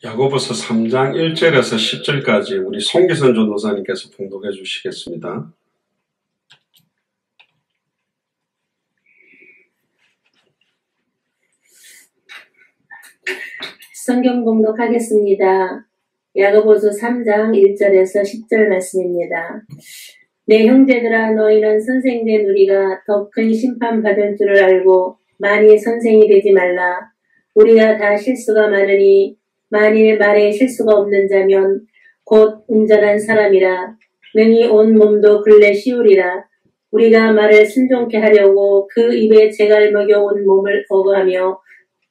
야고보서 3장 1절에서 10절까지 우리 송기선 전도사님께서 봉독해 주시겠습니다. 성경 봉독하겠습니다. 야고보서 3장 1절에서 10절 말씀입니다. 내 형제들아, 너희는 선생된 우리가 더 큰 심판받을 줄을 알고 많이 선생이 되지 말라. 우리가 다 실수가 많으니 만일 말에 실수가 없는 자면 곧 온전한 사람이라. 능히 온 몸도 근래 씌우리라. 우리가 말을 순종케 하려고 그 입에 재갈 먹여 온 몸을 어거하며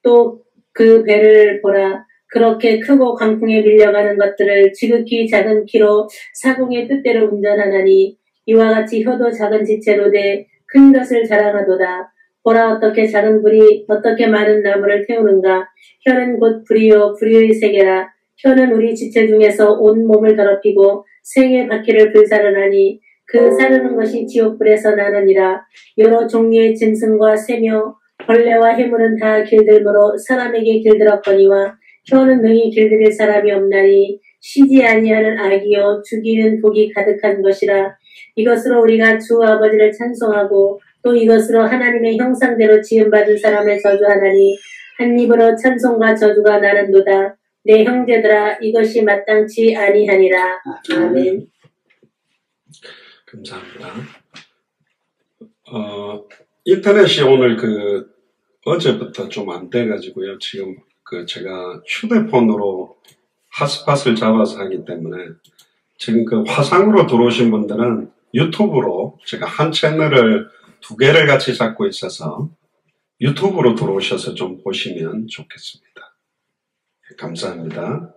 또 그 배를 보라. 그렇게 크고 광풍에 밀려가는 것들을 지극히 작은 키로 사공의 뜻대로 운전하나니 이와 같이 혀도 작은 지체로 돼 큰 것을 자랑하도다. 보라, 어떻게 작은 불이 어떻게 많은 나무를 태우는가. 혀는 곧 불이요 불의 세계라. 혀는 우리 지체 중에서 온 몸을 더럽히고 생의 바퀴를 불사르나니 그 사르는 것이 지옥불에서 나느니라. 여러 종류의 짐승과 새며 벌레와 해물은 다 길들므로 사람에게 길들었거니와 혀는 능히 길들일 사람이 없나니 쉬지 아니하는 악이요 죽이는 독이 가득한 것이라. 이것으로 우리가 주 아버지를 찬송하고 또 이것으로 하나님의 형상대로 지음받은 사람을 저주하나니 한 입으로 찬송과 저주가 나는도다. 내 형제들아, 이것이 마땅치 아니하니라. 아멘. 감사합니다. 인터넷이 오늘 어제부터 좀 안 돼가지고요. 지금 제가 휴대폰으로 핫스팟을 잡아서 하기 때문에 지금 화상으로 들어오신 분들은 유튜브로 제가 한 채널을 2개를 같이 잡고 있어서 유튜브로 들어오셔서 좀 보시면 좋겠습니다. 감사합니다.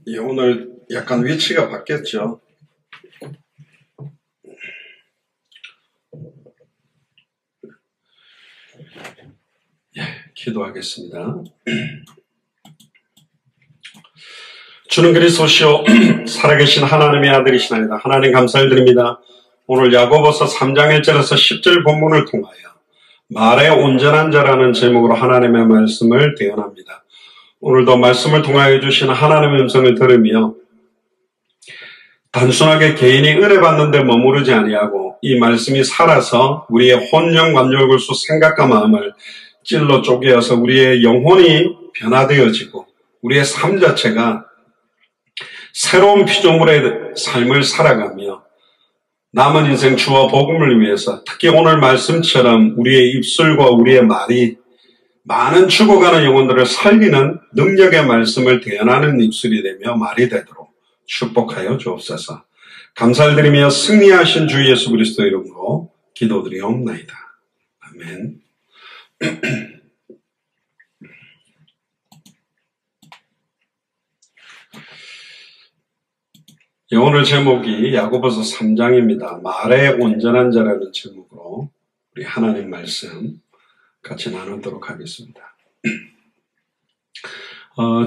예, 오늘 약간 위치가 바뀌었죠. 예, 기도하겠습니다. 주는 그리스도시요 살아계신 하나님의 아들이시나이다. 하나님 감사를 드립니다. 오늘 야고보서 3장 1절에서 10절 본문을 통하여 말의 온전한 자라는 제목으로 하나님의 말씀을 대언합니다. 오늘도 말씀을 통하여 주신 하나님의 음성을 들으며 단순하게 개인이 은혜 받는 데 머무르지 아니하고 이 말씀이 살아서 우리의 혼영 관절골수 생각과 마음을 찔러 쪼개어서 우리의 영혼이 변화되어지고 우리의 삶 자체가 새로운 피조물의 삶을 살아가며 남은 인생 주와 복음을 위해서 특히 오늘 말씀처럼 우리의 입술과 우리의 말이 많은 죽어가는 영혼들을 살리는 능력의 말씀을 대언하는 입술이 되며 말이 되도록 축복하여 주옵소서. 감사를 드리며 승리하신 주 예수 그리스도 이름으로 기도드리옵나이다. 아멘. 오늘 제목이 야고보서 3장입니다. 말의 온전한 자라는 제목으로 우리 하나님 말씀 같이 나누도록 하겠습니다.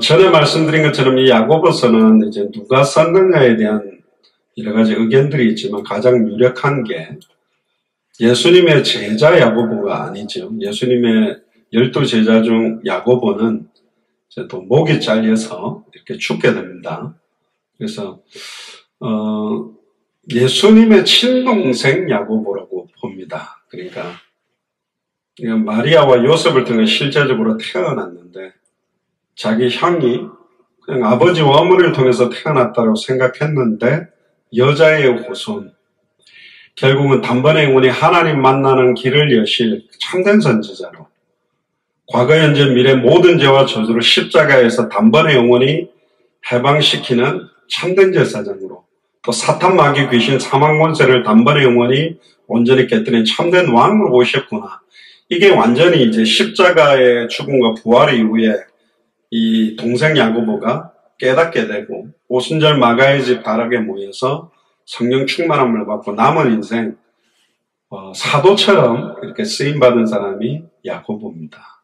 전에 말씀드린 것처럼 이 야고보서는 이제 누가 썼느냐에 대한 여러 가지 의견들이 있지만 가장 유력한 게 예수님의 제자 야고보가 아니죠. 예수님의 12제자 중 야고보는 이제 또 목이 잘려서 이렇게 죽게 됩니다. 그래서 예수님의 친동생 야고보라고 봅니다. 그러니까 마리아와 요셉을 통해 실제적으로 태어났는데 자기 형이 그냥 아버지와 어머니를 통해서 태어났다고 생각했는데 여자의 후손, 결국은 단번에 영원히 하나님 만나는 길을 여실 참된 선지자로 과거, 현재, 미래 모든 죄와 저주를 십자가에서 단번에 영원히 해방시키는 참된 제사장으로 또 사탄, 마귀, 귀신, 사망, 권세를 단번에 영원히 온전히 깨뜨린 참된 왕으로 오셨구나. 이게 완전히 이제 십자가의 죽음과 부활 이후에 이 동생 야고보가 깨닫게 되고 오순절 마가의 집 다락에 모여서 성령 충만함을 받고 남은 인생 사도처럼 이렇게 쓰임받은 사람이 야고보입니다.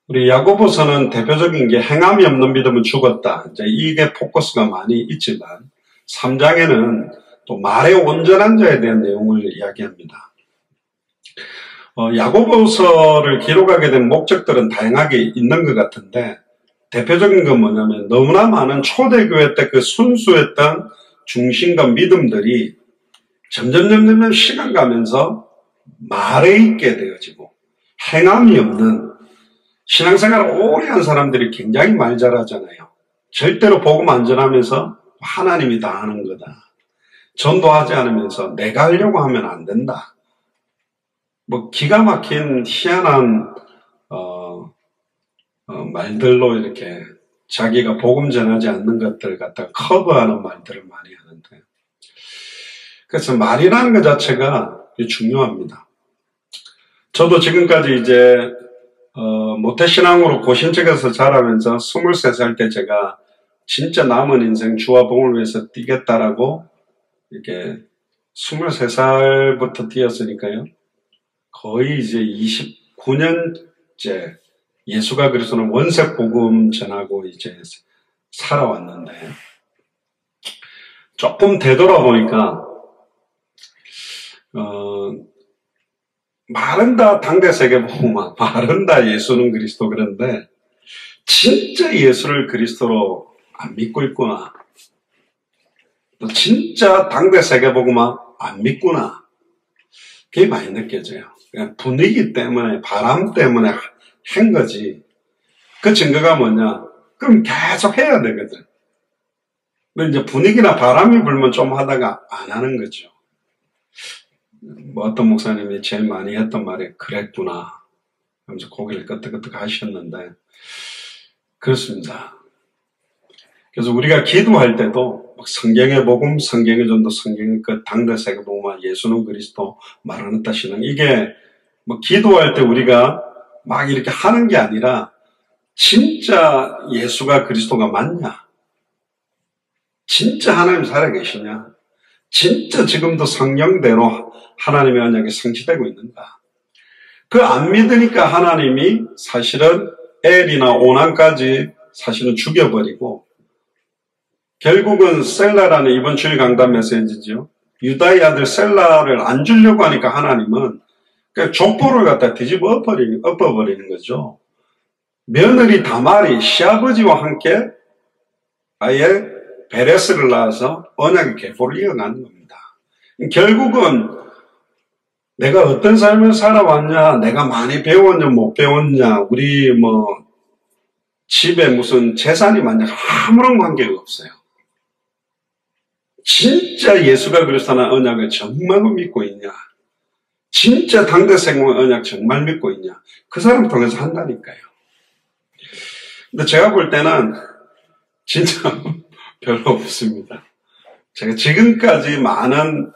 우리 야고보서는 대표적인 게 행함이 없는 믿음은 죽었다. 이제 이게 포커스가 많이 있지만 3장에는 또 말의 온전한 자에 대한 내용을 이야기합니다. 야고보서를 기록하게 된 목적들은 다양하게 있는 것 같은데 대표적인 건 뭐냐면 너무나 많은 초대교회 때 그 순수했던 중심과 믿음들이 점점 시간 가면서 말에 있게 되어지고 행함이 없는 신앙생활을 오래 한 사람들이 굉장히 말 잘하잖아요. 절대로 복음 안 전하면서 하나님이 다 하는 거다. 전도하지 않으면서 내가 하려고 하면 안 된다. 뭐 기가 막힌 희한한 말들로 이렇게 자기가 복음 전하지 않는 것들 갖다 커버하는 말들을 많이 하는데 그래서 말이라는 것 자체가 중요합니다. 저도 지금까지 이제 모태신앙으로 고신척에서 자라면서 23살 때 제가 진짜 남은 인생 주와 복음을 위해서 뛰겠다라고 이렇게 23살부터 뛰었으니까요. 거의 이제 29년째 예수가 그리스도는 원색 복음 전하고 이제 살아왔는데 조금 되돌아보니까 말은 다 당대 세계복음화, 말은 다 예수는 그리스도 그런데 진짜 예수를 그리스도로 안 믿고 있구나. 또 진짜 당대 세계복음화 안 믿구나. 그게 많이 느껴져요. 그냥 분위기 때문에 바람 때문에 한 거지. 그 증거가 뭐냐? 그럼 계속 해야 되거든. 근데 이제 분위기나 바람이 불면 좀 하다가 안 하는 거죠. 뭐 어떤 목사님이 제일 많이 했던 말이 그랬구나 하면서 고개를 끄덕끄덕 하셨는데 그렇습니다. 그래서 우리가 기도할 때도 성경의 복음, 성경의 전도, 성경의 그 당대 세계복음화, 예수는 그리스도, 마라나타 신앙 이게 뭐 기도할 때 우리가 막 이렇게 하는 게 아니라 진짜 예수가 그리스도가 맞냐? 진짜 하나님 살아계시냐? 진짜 지금도 성령대로 하나님의 언약이 성취되고 있는가? 그 안 믿으니까 하나님이 사실은 엘이나 오난까지 사실은 죽여버리고 결국은 셀라라는 이번 주일 강단 메시지죠. 유다의 아들 셀라를 안 주려고 하니까 하나님은 그러니까 족보를 갖다 뒤집어 엎어버리는 거죠. 며느리 다말이 시아버지와 함께 아예 베레스를 낳아서 언약의 계보를 이어가는 겁니다. 결국은 내가 어떤 삶을 살아왔냐, 내가 많이 배웠냐, 못 배웠냐, 우리 집에 무슨 재산이 많냐, 아무런 관계가 없어요. 진짜 예수가 그리스도의 언약을 정말로 믿고 있냐, 진짜 당대 생명의 언약 정말 믿고 있냐, 그 사람 통해서 한다니까요. 근데 제가 볼 때는 진짜 별로 없습니다. 제가 지금까지 많은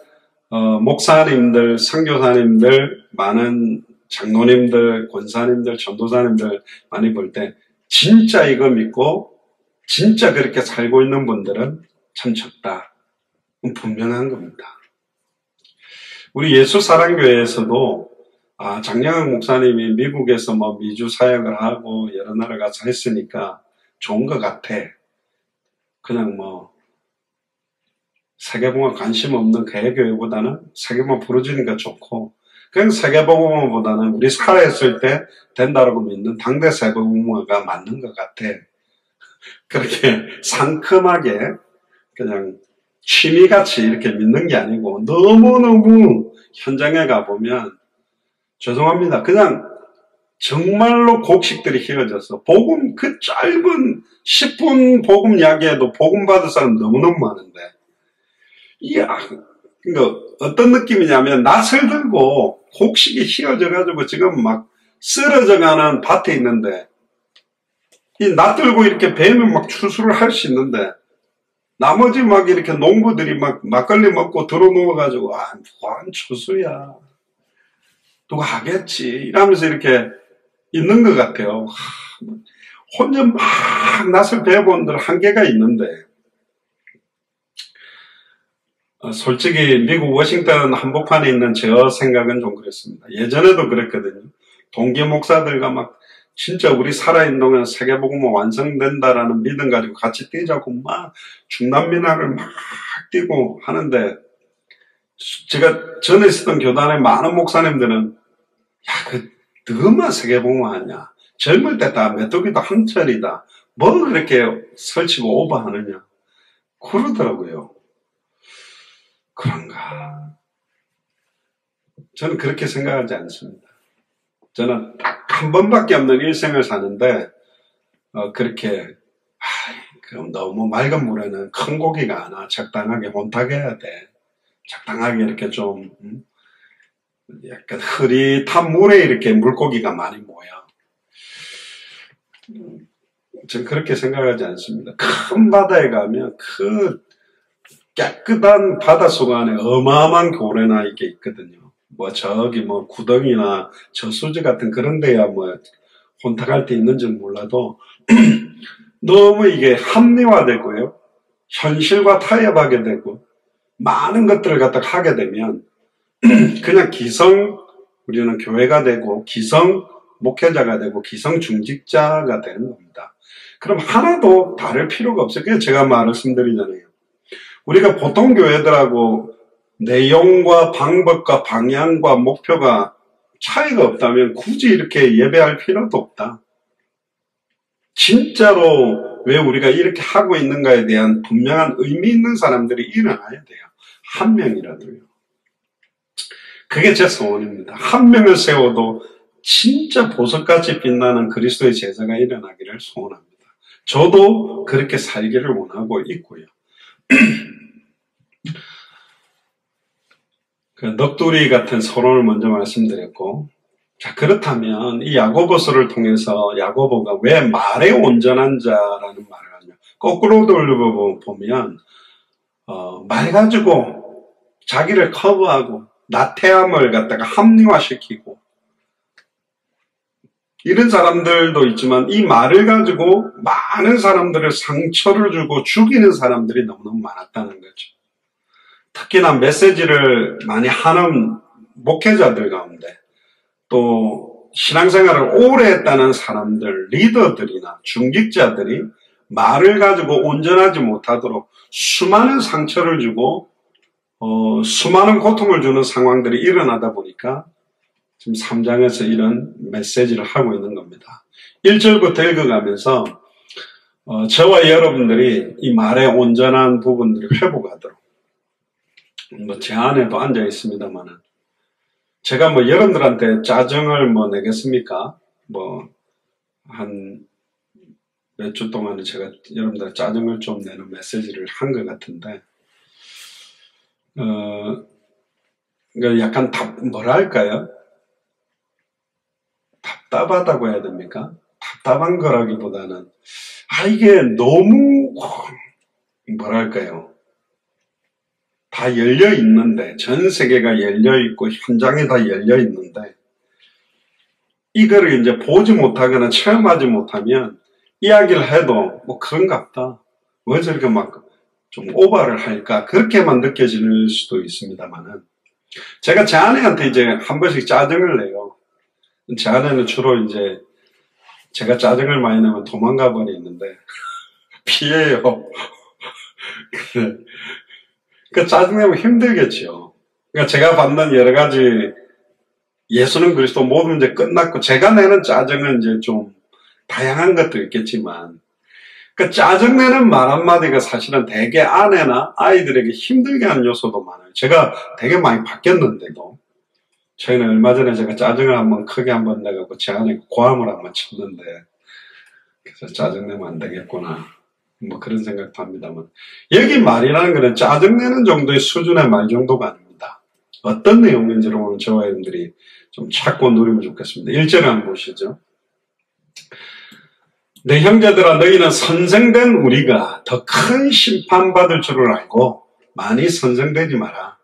목사님들, 선교사님들, 많은 장로님들, 권사님들, 전도사님들 많이 볼 때 진짜 이거 믿고 진짜 그렇게 살고 있는 분들은 참 적다. 분명한 겁니다. 우리 예수사랑교회에서도 장영학 목사님이 미국에서 미주 사역을 하고 여러 나라 가서 했으니까 좋은 것 같아. 그냥 세계복음에 관심 없는 개교회보다는 세계복음 부르주니까 좋고 그냥 세계복음보다는 우리 살아있을 때 된다라고 믿는 당대 세계복음가 맞는 것 같아. 그렇게 상큼하게 그냥 취미같이 이렇게 믿는 게 아니고 너무너무 현장에 가보면 죄송합니다. 그냥 정말로 곡식들이 휘어져서 복음 그 짧은 10분 복음 이야기해도 복음 받을 사람 너무너무 많은데 그러니까 어떤 느낌이냐면 낫을 들고 곡식이 휘어져가지고 지금 막 쓰러져가는 밭에 있는데 이 낫 들고 이렇게 베면 막 추수를 할 수 있는데 나머지 막 이렇게 농부들이 막 막걸리 먹고 들어 누워가지고 뭐한 추수야 누가 하겠지 이러면서 이렇게 있는 것 같아요. 혼자 막 낫을 베어본들 한계가 있는데 솔직히 미국 워싱턴 한복판에 있는 저 생각은 좀 그랬습니다. 예전에도 그랬거든요. 동기 목사들과 막 진짜 우리 살아있는 동안 세계복음은 완성된다라는 믿음 가지고 같이 뛰자고 막 중남미나를 막 뛰고 하는데, 제가 전에 있었던 교단의 많은 목사님들은 너만 세계복음 아니야. 젊을 때 다 메뚜기도 한철이다. 뭐 그렇게 설치고 오버하느냐. 그러더라고요. 그런가? 저는 그렇게 생각하지 않습니다. 저는 한 번밖에 없는 일생을 사는데 그렇게 그럼 너무 맑은 물에는 큰 고기가 안 와. 적당하게 혼탁해야 돼. 적당하게 이렇게 좀 약간 흐릿한 물에 이렇게 물고기가 많이 모여. 저는 그렇게 생각하지 않습니다. 큰 바다에 가면 그 깨끗한 바닷속 안에 어마어마한 고래나 이게 있거든요. 뭐 저기 뭐 구덩이나 저수지 같은 그런 데야 뭐 혼탁할 때 있는지는 몰라도 너무 이게 합리화되고요. 현실과 타협하게 되고 많은 것들을 갖다가 하게 되면 그냥 우리는 교회가 되고 기성 목회자가 되고 기성 중직자가 되는 겁니다. 그럼 하나도 다를 필요가 없어요. 그래서 제가 말씀드리잖아요. 우리가 보통 교회들하고 내용과 방법과 방향과 목표가 차이가 없다면 굳이 이렇게 예배할 필요도 없다. 진짜로 왜 우리가 이렇게 하고 있는가에 대한 분명한 의미 있는 사람들이 일어나야 돼요. 한 명이라도요. 그게 제 소원입니다. 한 명을 세워도 진짜 보석같이 빛나는 그리스도의 제자가 일어나기를 소원합니다. 저도 그렇게 살기를 원하고 있고요. 그 넋두리 같은 서론을 먼저 말씀드렸고, 자, 그렇다면 이 야고보서를 통해서 야고보가 왜 말에 온전한 자라는 말을 하냐. 거꾸로 돌려보면 말 가지고 자기를 커버하고 나태함을 갖다가 합리화시키고 이런 사람들도 있지만 이 말을 가지고 많은 사람들을 상처를 주고 죽이는 사람들이 너무너무 많았다는 거죠. 특히나 메시지를 많이 하는 목회자들 가운데 또 신앙생활을 오래 했다는 사람들, 리더들이나 중직자들이 말을 가지고 온전하지 못하도록 수많은 상처를 주고 수많은 고통을 주는 상황들이 일어나다 보니까 지금 3장에서 이런 메시지를 하고 있는 겁니다. 1절부터 읽어가면서 저와 여러분들이 이 말의 온전한 부분들을 회복하도록 제 안에도 앉아 있습니다만은 제가 여러분들한테 짜증을 내겠습니까? 한 몇 주 동안은 제가 여러분들 짜증을 좀 내는 메시지를 한 것 같은데 그러니까 약간 뭐랄까요? 답답하다고 해야 됩니까? 답답한 거라기보다는 이게 너무 뭐랄까요? 다 열려 있는데 전 세계가 열려 있고 현장에 다 열려 있는데 이거를 이제 보지 못하거나 체험하지 못하면 이야기를 해도 그런갑다. 왜 저렇게 좀 오버를 할까? 그렇게만 느껴질 수도 있습니다만은 제가 제 아내한테 이제 한 번씩 짜증을 내요. 제 아내는 주로 이제 제가 짜증을 많이 내면 도망가 버리는데 피해요. 그 짜증내면 힘들겠죠. 그러니까 제가 받는 여러 가지 예수는 그리스도 모든 문제 끝났고 제가 내는 짜증은 이제 좀 다양한 것도 있겠지만 그 짜증내는 말 한마디가 사실은 되게 아내나 아이들에게 힘들게 하는 요소도 많아요. 제가 되게 많이 바뀌었는데도 저희는 얼마 전에 제가 짜증을 크게 한번 내갖고 제 아내가 고함을 한번 쳤는데 그래서 짜증내면 안 되겠구나 그런 생각도 합니다만 여기 말이라는 것은 짜증내는 정도의 수준의 말 정도가 아닙니다. 어떤 내용인지를 오늘 저와 여러분들이 좀 찾고 누리면 좋겠습니다. 1절을 한번 보시죠. 내 형제들아 너희는 선생된 우리가 더 큰 심판받을 줄을 알고 많이 선생되지 마라.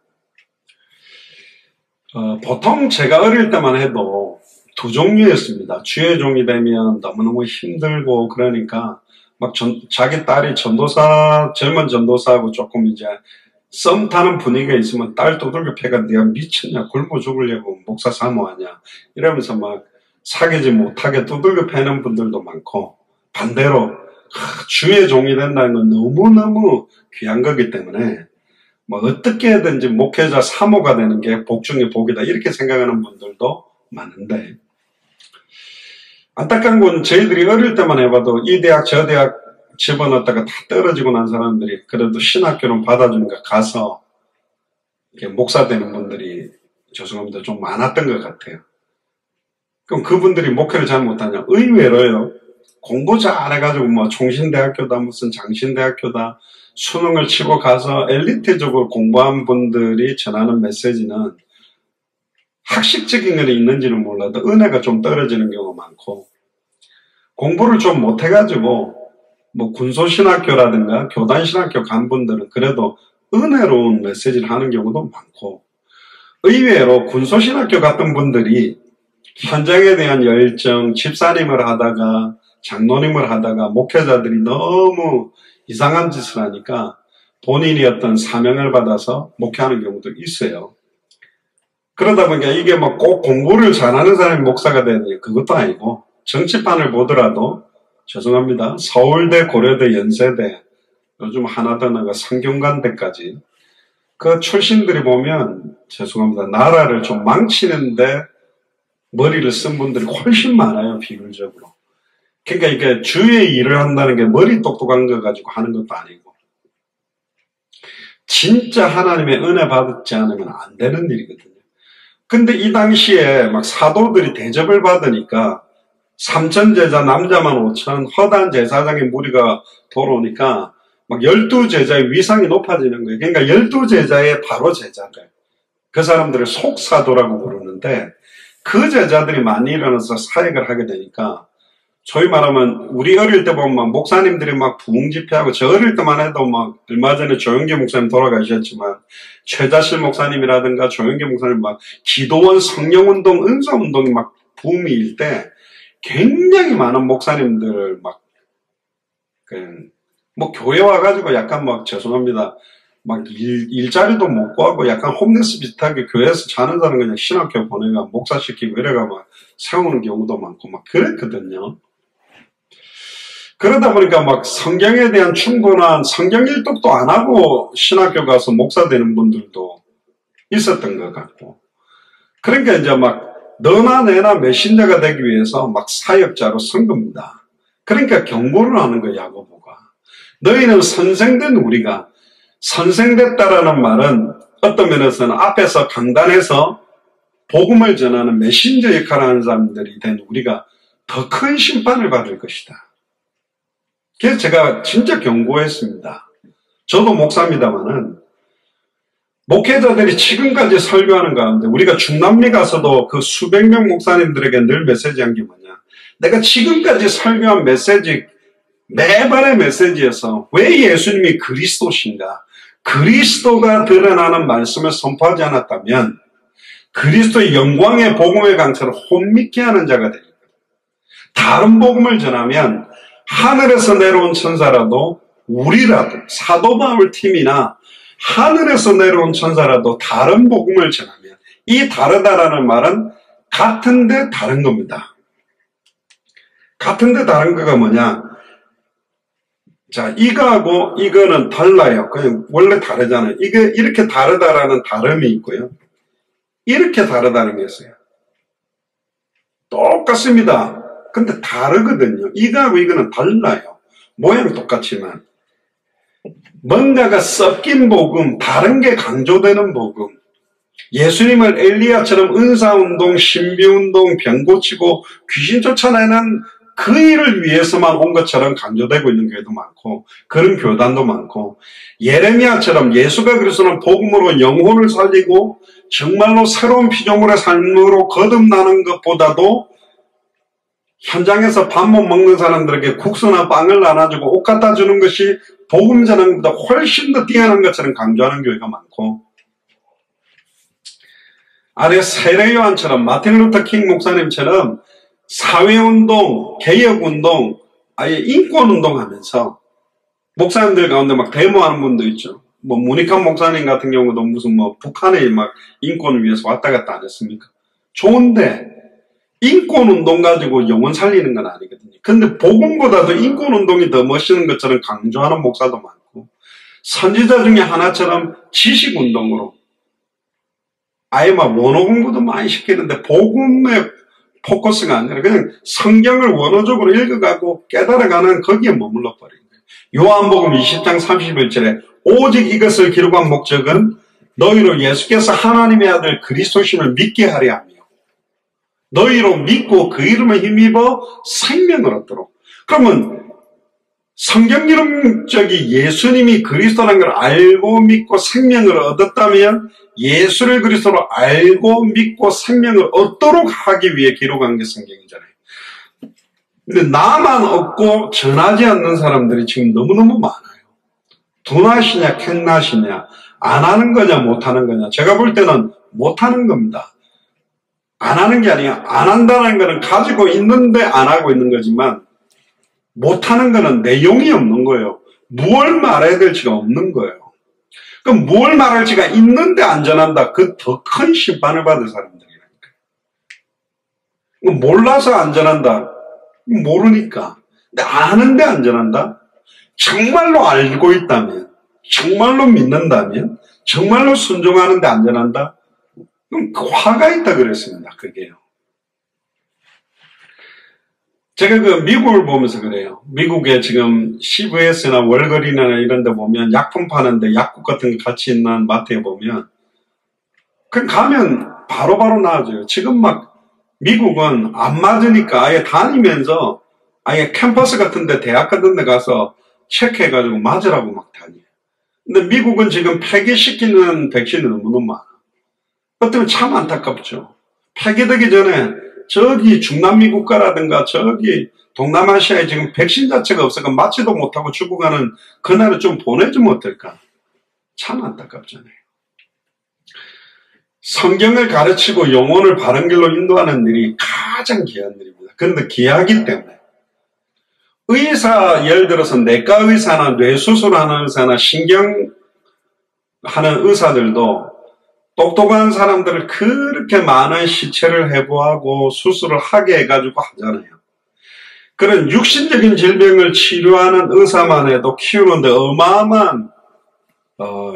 보통 제가 어릴 때만 해도 두 종류였습니다. 주의 종이 되면 너무너무 힘들고 그러니까 자기 딸이 젊은 전도사하고 조금 이제 썸 타는 분위기가 있으면 딸 두들겨 패가 네가 미쳤냐 굶어 죽으려고 목사 사모하냐 이러면서 사귀지 못하게 두들겨 패는 분들도 많고, 반대로 주의 종이 된다는 건 너무너무 귀한 거기 때문에 뭐 어떻게든지 목회자 사모가 되는 게 복 중에 복이다 이렇게 생각하는 분들도 많은데, 안타까운 건 저희들이 어릴 때만 해봐도 이 대학 저 대학 집어넣었다가 다 떨어지고 난 사람들이 그래도 신학교는 받아주니까 가서 이렇게 목사 되는 분들이 죄송합니다 좀 많았던 것 같아요. 그럼 그분들이 목회를 잘 못하냐? 의외로요. 공부 잘해가지고 뭐 총신대학교다 무슨 장신대학교다 수능을 치고 가서 엘리트적으로 공부한 분들이 전하는 메시지는 학식적인 건 있는지는 몰라도 은혜가 좀 떨어지는 경우가 많고, 공부를 좀 못해가지고 뭐 군소신학교라든가 교단신학교 간 분들은 그래도 은혜로운 메시지를 하는 경우도 많고, 의외로 군소신학교 갔던 분들이 현장에 대한 열정, 집사님을 하다가 장로님을 하다가 목회자들이 너무 이상한 짓을 하니까 본인이 어떤 사명을 받아서 목회하는 경우도 있어요. 그러다 보니까 이게 뭐 꼭 공부를 잘하는 사람이 목사가 되는 그것도 아니고, 정치판을 보더라도 죄송합니다. 서울대, 고려대, 연세대, 요즘 하나 더 나가 성균관대까지 그 출신들이 보면 죄송합니다. 나라를 좀 망치는데 머리를 쓴 분들이 훨씬 많아요. 비율적으로. 그러니까 이게 주의 일을 한다는 게 머리 똑똑한 거 가지고 하는 것도 아니고, 진짜 하나님의 은혜 받지 않으면 안 되는 일이거든요. 근데 이 당시에 막 사도들이 대접을 받으니까 3,000제자 남자만 5,000 허다한 제사장의 무리가 돌아오니까 막 12제자의 위상이 높아지는 거예요. 그러니까 12제자의 바로 제자들, 그 사람들을 속사도라고 부르는데, 그 제자들이 많이 일어나서 사역을 하게 되니까, 소위 말하면 우리 어릴 때 보면 막 목사님들이 막 부흥집회하고, 저 어릴 때만 해도 막 얼마 전에 조영기 목사님 돌아가셨지만 최자실 목사님이라든가 조영기 목사님 막 기도원 성령운동 은사운동이 막 붐일 때 굉장히 많은 목사님들 막 뭐 교회 와가지고 약간 막 죄송합니다 막 일자리도 못 구하고 약간 홈리스 비슷하게 교회에서 자는 사람 그냥 신학교 보내가 목사시키고 이래가 막 세우는 경우도 많고 막 그랬거든요. 그러다 보니까 막 성경에 대한 충분한 성경 일독도 안 하고 신학교 가서 목사 되는 분들도 있었던 것 같고, 그러니까 이제 막 너나 내나 메신저가 되기 위해서 막 사역자로 선 겁니다. 그러니까 경고를 하는 거야, 야고보가. 너희는 선생된 우리가, 선생됐다라는 말은 어떤 면에서는 앞에서 강단에서 복음을 전하는 메신저 역할을 하는 사람들이 된 우리가 더 큰 심판을 받을 것이다. 그래서 제가 진짜 경고했습니다. 저도 목사입니다만은 목회자들이 지금까지 설교하는 가운데 우리가 중남미 가서도 그 수백 명 목사님들에게 늘 메시지한 게 뭐냐, 내가 지금까지 설교한 메시지 매번의 메시지에서 왜 예수님이 그리스도신가, 그리스도가 드러나는 말씀을 선포하지 않았다면 그리스도의 영광의 복음의 강처를 혼미케 하는 자가 됩니다. 다른 복음을 전하면 하늘에서 내려온 천사라도, 우리라도 사도 바울 팀이나 하늘에서 내려온 천사라도 다른 복음을 전하면, 이 다르다라는 말은 같은데 다른 겁니다. 같은데 다른 거가 뭐냐, 자, 이거하고 이거는 달라요. 그냥 원래 다르잖아요. 이게 이렇게 다르다라는 다름이 있고요, 이렇게 다르다는 게 있어요. 똑같습니다. 근데 다르거든요. 이거하고 이거는 달라요. 모양 똑같지만 뭔가가 섞인 복음, 다른 게 강조되는 복음. 예수님을 엘리야처럼 은사운동, 신비운동, 병 고치고 귀신 쫓아내는 그 일을 위해서만 온 것처럼 강조되고 있는 교회도 많고, 그런 교단도 많고, 예레미야처럼 예수가 그리스도는 복음으로 영혼을 살리고 정말로 새로운 피조물의 삶으로 거듭나는 것보다도 현장에서 밥 못 먹는 사람들에게 국수나 빵을 나눠주고 옷 갖다 주는 것이 복음 전하는 것보다 훨씬 더 뛰어난 것처럼 강조하는 교회가 많고, 아래 세례요한처럼 마틴 루터 킹 목사님처럼 사회운동, 개혁운동, 아예 인권운동 하면서 목사님들 가운데 막 데모하는 분도 있죠. 뭐 문익환 목사님 같은 경우도 무슨 뭐 북한의 막 인권을 위해서 왔다 갔다 안 했습니까? 좋은데 인권운동 가지고 영혼 살리는 건 아니거든요. 근데 복음보다도 인권운동이 더 멋있는 것처럼 강조하는 목사도 많고, 선지자 중에 하나처럼 지식운동으로 아예 막 원어 공부도 많이 시키는데 복음의 포커스가 아니라 그냥 성경을 원어적으로 읽어가고 깨달아가는 거기에 머물러 버린 거예요. 요한복음 20장 31절에 오직 이것을 기록한 목적은 너희로 예수께서 하나님의 아들 그리스도심을 믿게 하려 하며 너희로 믿고 그 이름을 힘입어 생명을 얻도록. 그러면 성경 이름적인 예수님이 그리스도라는 걸 알고 믿고 생명을 얻었다면 예수를 그리스도로 알고 믿고 생명을 얻도록 하기 위해 기록한 게 성경이잖아요. 근데 나만 얻고 전하지 않는 사람들이 지금 너무너무 많아요. 두낫이냐 캔낫이냐, 안 하는 거냐 못 하는 거냐. 제가 볼 때는 못 하는 겁니다. 안 하는 게 아니야. 안 한다는 거는 가지고 있는데 안 하고 있는 거지만 못하는 거는 내용이 없는 거예요. 무엇을 말해야 될지가 없는 거예요. 그럼 뭘 말할지가 있는데 안 전한다. 그 더 큰 심판을 받을 사람들이라니까. 몰라서 안 전한다. 모르니까. 근데 아는데 안 전한다. 정말로 알고 있다면, 정말로 믿는다면, 정말로 순종하는데 안 전한다. 그럼 화가 있다 그랬습니다. 그게요. 제가 그 미국을 보면서 그래요. 미국에 지금 CVS나 월거리나 이런 데 보면 약품 파는데 약국 같은 거 같이 있는 마트에 보면 그냥 가면 바로바로 나와줘요. 지금 막 미국은 안 맞으니까 아예 다니면서 아예 캠퍼스 같은 데 대학 같은 데 가서 체크해가지고 맞으라고 막 다녀요. 근데 미국은 지금 폐기시키는 백신이 너무너무 많아. 그때문에 참 안타깝죠. 폐기되기 전에 저기 중남미 국가라든가 저기 동남아시아에 지금 백신 자체가 없어서 맞지도 못하고 죽어가는 그날을 좀 보내주면 어떨까? 참 안타깝잖아요. 성경을 가르치고 영혼을 바른 길로 인도하는 일이 가장 귀한 일입니다. 그런데 귀하기 때문에 의사, 예를 들어서 내과 의사나 뇌수술하는 의사나 신경하는 의사들도 똑똑한 사람들을 그렇게 많은 시체를 해부하고 수술을 하게 해가지고 하잖아요. 그런 육신적인 질병을 치료하는 의사만 해도 키우는데 어마어마한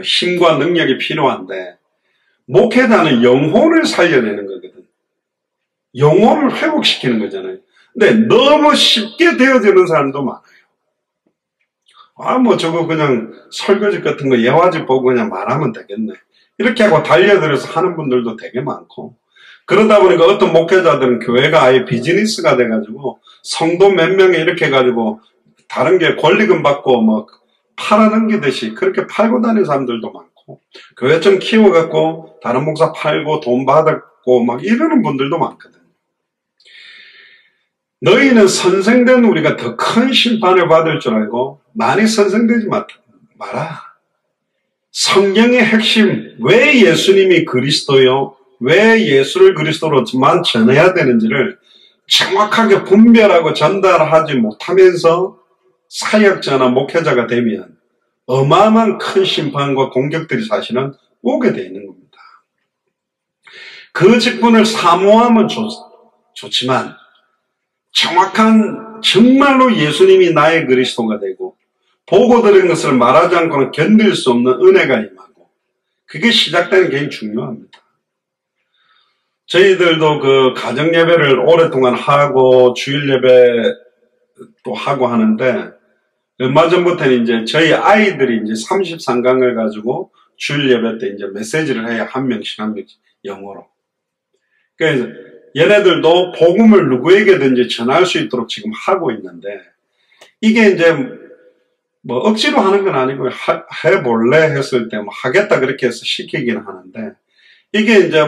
힘과 능력이 필요한데 목회자는 영혼을 살려내는 거거든. 영혼을 회복시키는 거잖아요. 근데 너무 쉽게 되어지는 사람도 많아요. 뭐 저거 그냥 설거지 같은 거 예화지 보고 그냥 말하면 되겠네. 이렇게 하고 달려들어서 하는 분들도 되게 많고, 그러다 보니까 어떤 목회자들은 교회가 아예 비즈니스가 돼가지고 성도 몇 명에 이렇게 해가지고 다른 게 권리금 받고 뭐 팔아넘기듯이 그렇게 팔고 다니는 사람들도 많고, 교회 좀 키워갖고 다른 목사 팔고 돈 받았고 막 이러는 분들도 많거든요. 너희는 선생된 우리가 더 큰 심판을 받을 줄 알고 많이 선생되지 마라. 성경의 핵심, 왜 예수님이 그리스도요? 왜 예수를 그리스도로만 전해야 되는지를 정확하게 분별하고 전달하지 못하면서 사역자나 목회자가 되면 어마어마한 큰 심판과 공격들이 사실은 오게 되어 있는 겁니다. 그 직분을 사모하면 좋지만 정확한 정말로 예수님이 나의 그리스도가 되고 보고 들은 것을 말하지 않고는 견딜 수 없는 은혜가 임하고 그게 시작되는 게 굉장히 중요합니다. 저희들도 그 가정예배를 오랫동안 하고 주일예배도 하고 하는데 얼마 전부터는 이제 저희 아이들이 이제 33강을 가지고 주일예배 때 이제 메시지를 해야 한 명씩 영어로. 그래서 얘네들도 복음을 누구에게든지 전할 수 있도록 지금 하고 있는데 이게 이제 뭐 억지로 하는 건 아니고 해볼래 했을 때 뭐 하겠다 그렇게 해서 시키기는 하는데 이게 이제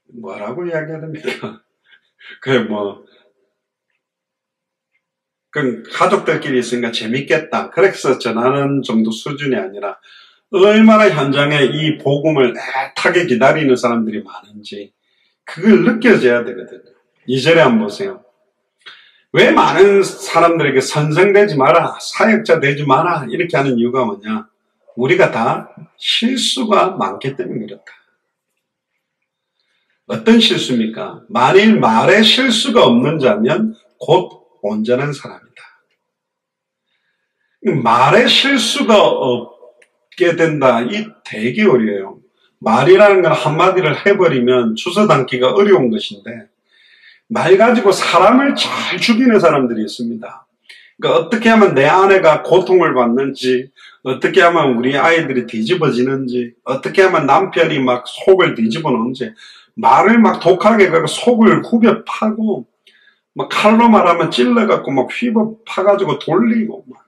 뭐라고 이야기해야 됩니까? 그냥 가족들끼리 있으니까 재밌겠다 그래서 전하는 정도 수준이 아니라 얼마나 현장에 이 복음을 애타게 기다리는 사람들이 많은지 그걸 느껴져야 되거든요. 2절에 한번 보세요. 왜 많은 사람들에게 선생되지 마라, 사역자 되지 마라 이렇게 하는 이유가 뭐냐? 우리가 다 실수가 많기 때문에 그렇다. 어떤 실수입니까? 만일 말에 실수가 없는 자면 곧 온전한 사람이다. 말에 실수가 없게 된다. 이 되게 어려워요. 말이라는 건 한마디를 해버리면 주워 담기가 어려운 것인데 말 가지고 사람을 잘 죽이는 사람들이 있습니다. 그러니까 어떻게 하면 내 아내가 고통을 받는지, 어떻게 하면 우리 아이들이 뒤집어지는지, 어떻게 하면 남편이 막 속을 뒤집어 놓은지, 말을 막 독하게 가고 속을 후벼 파고, 막 칼로 말하면 찔러갖고 막 휘버 파가지고 돌리고, 막.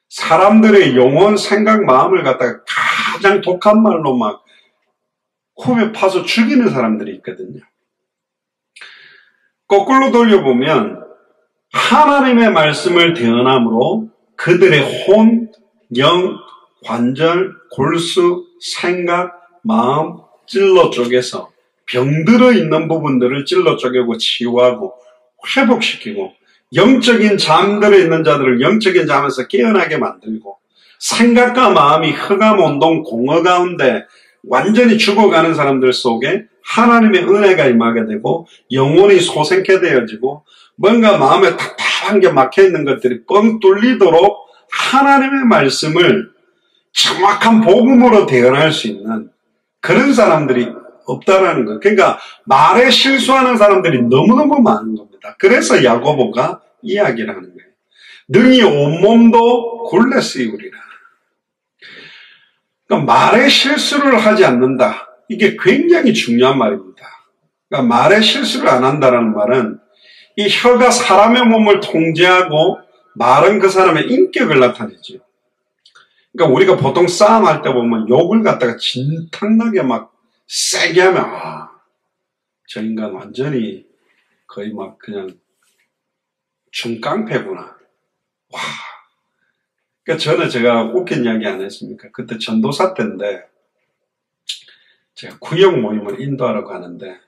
사람들의 영혼, 생각, 마음을 갖다가 가장 독한 말로 막 후벼 파서 죽이는 사람들이 있거든요. 거꾸로 돌려보면 하나님의 말씀을 대언함으로 그들의 혼, 영, 관절, 골수, 생각, 마음 찔러 쪼개서 병들어 있는 부분들을 찔러 쪼개고 치유하고 회복시키고 영적인 잠들어 있는 자들을 영적인 잠에서 깨어나게 만들고 생각과 마음이 흑암온동 공허 가운데 완전히 죽어가는 사람들 속에 하나님의 은혜가 임하게 되고 영혼이 소생케 되어지고 뭔가 마음에 답답한 게 막혀있는 것들이 뻥 뚫리도록 하나님의 말씀을 정확한 복음으로 대언할 수 있는 그런 사람들이 없다라는 거. 그러니까 말에 실수하는 사람들이 너무너무 많은 겁니다. 그래서 야고보가 이야기를 하는 거예요. 능히 온몸도 굴레 쓰이우리라. 그러니까 말에 실수를 하지 않는다. 이게 굉장히 중요한 말입니다. 그러니까 말에 실수를 안 한다는 말은 이 혀가 사람의 몸을 통제하고 말은 그 사람의 인격을 나타내죠. 그러니까 우리가 보통 싸움할 때 보면 욕을 갖다가 진탕나게 막 세게 하면 저 인간 완전히 거의 막 그냥 중깡패구나. 와. 그러니까 저는 제가 웃긴 이야기 안 했습니까? 그때 전도사 때인데 제가 구역 모임을 인도하러 가는데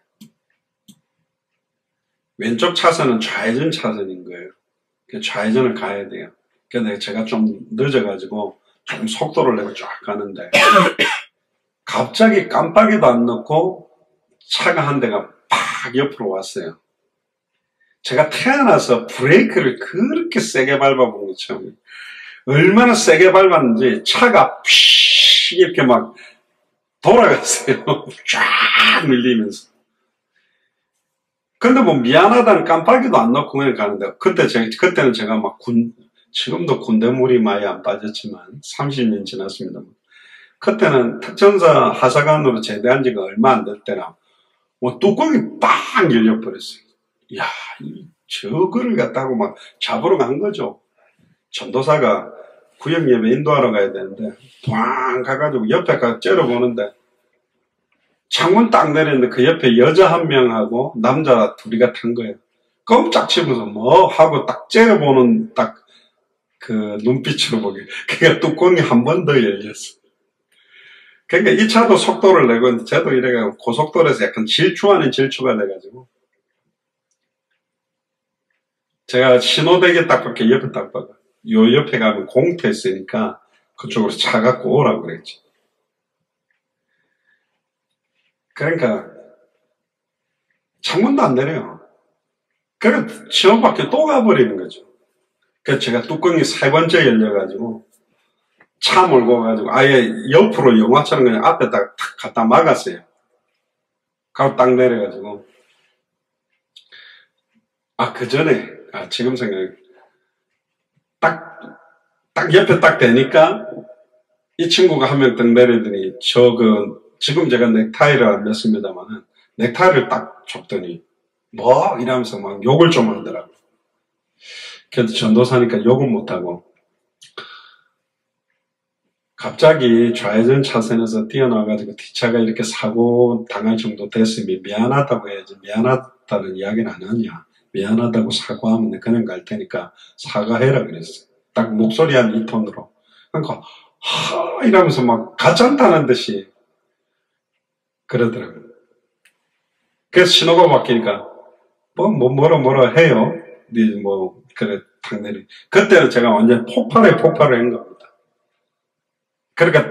왼쪽 차선은 좌회전 차선인 거예요. 좌회전을 가야 돼요. 근데 제가 좀 늦어가지고 좀 속도를 내고 쫙 가는데 갑자기 깜빡이도 안 넣고 차가 한 대가 팍 옆으로 왔어요. 제가 태어나서 브레이크를 그렇게 세게 밟아본 게 처음이에요. 얼마나 세게 밟았는지 차가 픽 이렇게 막 돌아갔어요. 쫙 밀리면서. 근데 뭐 미안하다는 깜빡이도 안 넣고 그냥 가는데 그때는 제가 막 지금도 군대물이 많이 안 빠졌지만 30년 지났습니다. 그때는 특전사 하사관으로 제대한 지가 얼마 안 될 때라 뭐 뚜껑이 빵 열려버렸어요. 이야, 저거를 갖다고 막 잡으러 간 거죠. 전도사가 구역 예배 인도하러 가야 되는데 빵 가가지고 옆에 가서 째려보는데 창문 딱 내렸는데 그 옆에 여자 한 명하고 남자 둘이가 탄 거예요. 깜짝 치면서 뭐 하고 딱 째려보는 딱 그 눈빛으로 보기. 그러니까 뚜껑이 한 번 더 열렸어. 그러니까 이 차도 속도를 내고 있는데 저도 이래가지고 고속도로에서 약간 질주 아닌 질주가 돼가지고 제가 신호대게 딱 밖에 옆에 딱 봐가 요 옆에 가면 공터 있으니까 그쪽으로 차 갖고 오라고 그랬지. 그러니까 창문도 안 내려요. 그래서 신호밖에 또 가버리는 거죠. 그래서 제가 뚜껑이 3번째 열려가지고 차 몰고 가지고 아예 옆으로 영화처럼 그냥 앞에 딱 갖다 막았어요. 가고 딱 내려가지고 그 전에 지금 생각해 딱 옆에 딱 대니까 이 친구가 한 명 딱 내리더니 지금 제가 넥타이를 안 맸습니다만은 넥타이를 딱 줬더니 뭐 이러면서 막 욕을 좀 하더라고. 그래도 전도사니까 욕을 못하고 갑자기 좌회전 차선에서 뛰어나와가지고 뒷차가 이렇게 사고 당할 정도 됐으면 미안하다고 해야지. 미안하다는 이야기는 안 하냐. 미안하다고 사과하면 그냥 갈 테니까 사과해라 그랬어요. 딱 목소리 한 이 톤으로. 그러니까 이러면서 막 가짠다는 듯이 그러더라고요. 그래서 신호가 바뀌니까 뭐라 해요. 그래 탁 내리. 그때는 제가 완전 폭발을 한 겁니다. 그러니까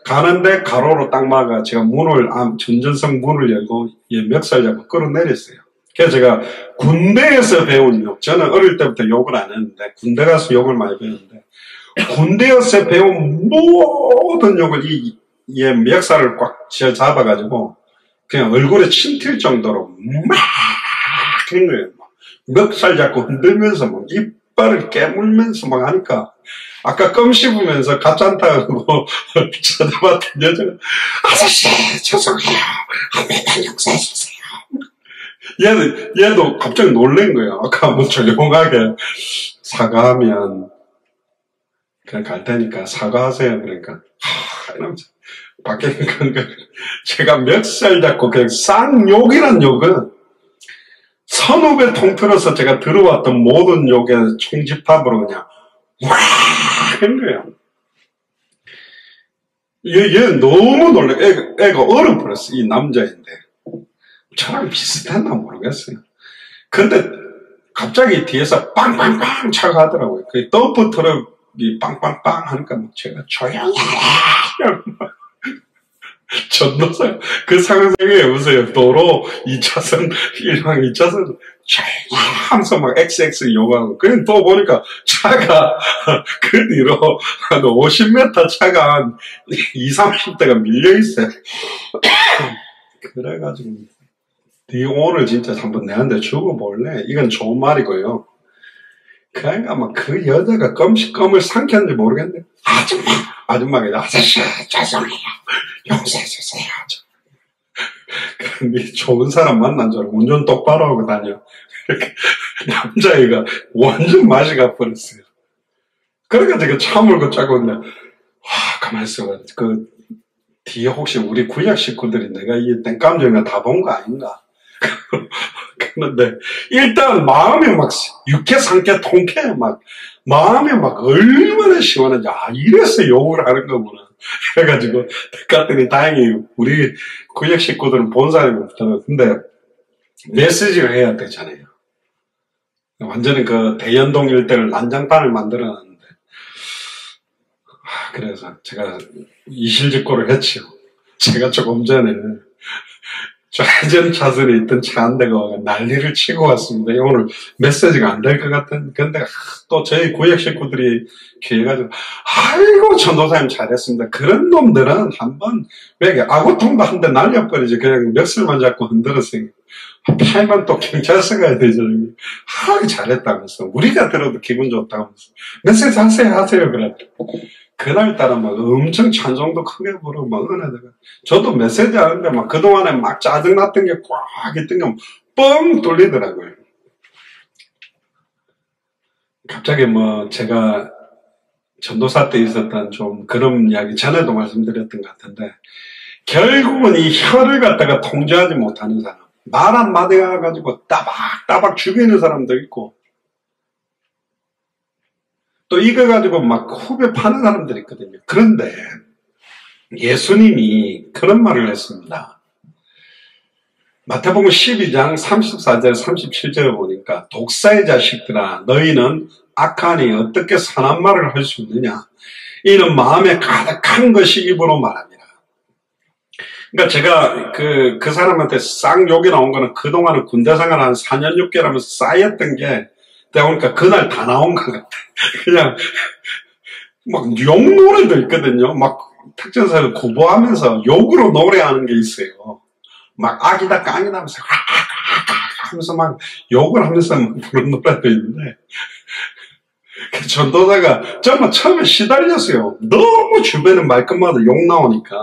가는데 가로로 딱 막아 제가 문을 전전성 문을 열고 멱살 잡고 끌어내렸어요. 그래서 제가 군대에서 배운 욕, 저는 어릴 때부터 욕을 안 했는데 군대 가서 욕을 많이 배웠는데 군대에서 배운 모든 욕을 이 멱살을 꽉 쥐어잡아가지고 그냥 얼굴에 침 튈 정도로 막 한 거예요. 멱살 잡고 흔들면서 막 이빨을 깨물면서 막 하니까 아까 껌 씹으면서 가짠다고 쳐다봤던 여자가 아저씨 죄송해요. 한 번만 용서해주세요. 얘도 갑자기 놀란 거예요. 아까 뭐 조용하게 사과하면 그냥 갈 테니까 사과하세요. 그러니까 이러면서 밖에 제가 멱살 잡고 그냥 쌍욕이란 욕은 선후배 통틀어서 제가 들어왔던 모든 욕의 총집합으로 그냥 와 한 거예요. 얘 너무 놀래. 애가 얼어버렸어. 이 남자인데 저랑 비슷했나 모르겠어요. 근데 갑자기 뒤에서 빵빵빵 차가 하더라고요. 그 덤프 트럭이 빵빵빵 하니까 제가 조용히 하라. 전도사 그 상상해 보세요. 도로 2차선 1방 2차선 조용히 하면서 막 XX 요구하고 그냥 또 보니까 차가 그 뒤로 한 50m 차가 한 20, 30대가 밀려있어요. 그래가지고 네 오늘 진짜 한번 내한테 죽어볼래? 이건 좋은 말이고요. 그러니까 아마 그 여자가 껌을 삼켰는지 모르겠는데 아줌마가 아저씨 죄송해요. 용서해주세요. 근데 좋은 사람 만난 줄 알고 운전 똑바로 하고 다녀. 남자애가 완전 맛이 가버렸어요. 그러니까 제가 참을고 짜고 있는데 가만히 있어. 그 뒤에 혹시 우리 구약 식구들이 내가 이 땡감정이가 다 본 거 아닌가? 그런데 일단 마음이 막 육회 상쾌 통쾌해. 막 마음이 막 얼마나 시원한지 이래서 욕을 하는 거구나. 그래가지고 갔더니 다행히 우리 구역 식구들은 본 사람이 없다고. 근데 메시지를 해야 되잖아요. 완전히 그 대연동 일대를 난장판을 만들어놨는데 그래서 제가 이실직고를 했죠. 제가 조금 전에 좌전 차선에 있던 차 한 대가 난리를 치고 왔습니다. 오늘 메시지가 안 될 것 같은. 근데 또 저희 구역 식구들이 기회가지고 아이고 전도사님 잘했습니다. 그런 놈들은 한번 왜 아구통도 한 대 날려버리지. 그냥 멱살만 잡고 흔들었어요. 팔만 또 경찰서 가야 되죠. 잘했다면서 우리가 들어도 기분 좋다면서 메시지 하세요 그래. 그날따라 막 엄청 찬송도 크게 부르고 막 은혜다가 저도 메시지 하는데 막 그동안에 막 짜증났던 게 꽉 있던 게 뻥 뚫리더라고요. 갑자기 뭐 제가 전도사 때 있었던 좀 그런 이야기 전에도 말씀드렸던 것 같은데 결국은 이 혀를 갖다가 통제하지 못하는 사람 말 한마디가 가지고 따박따박 죽이는 사람도 있고 또 이거 가지고 막 후배 파는 사람들이 있거든요. 그런데 예수님이 그런 말을 했습니다. 마태복음 12장 34절 37절을 보니까 독사의 자식들아 너희는 악하니 어떻게 선한 말을 할 수 있느냐. 이는 마음에 가득한 것이 입으로 말합니다. 그러니까 제가 그 사람한테 쌍욕이 나온 거는 그동안은 군대 생활 한 4년 6개월 하면서 쌓였던 게 그러니까 그날 다 나온 것 같아. 그냥 막 욕 노래도 있거든요. 막 특전사를 구보하면서 욕으로 노래하는 게 있어요. 막 악이다 깡이다 하면서 하면서 막 욕을 하면서 부르는 노래도 있는데 그 전도사가 정말 처음에 시달렸어요. 너무 주변에 말끝마다 욕 나오니까.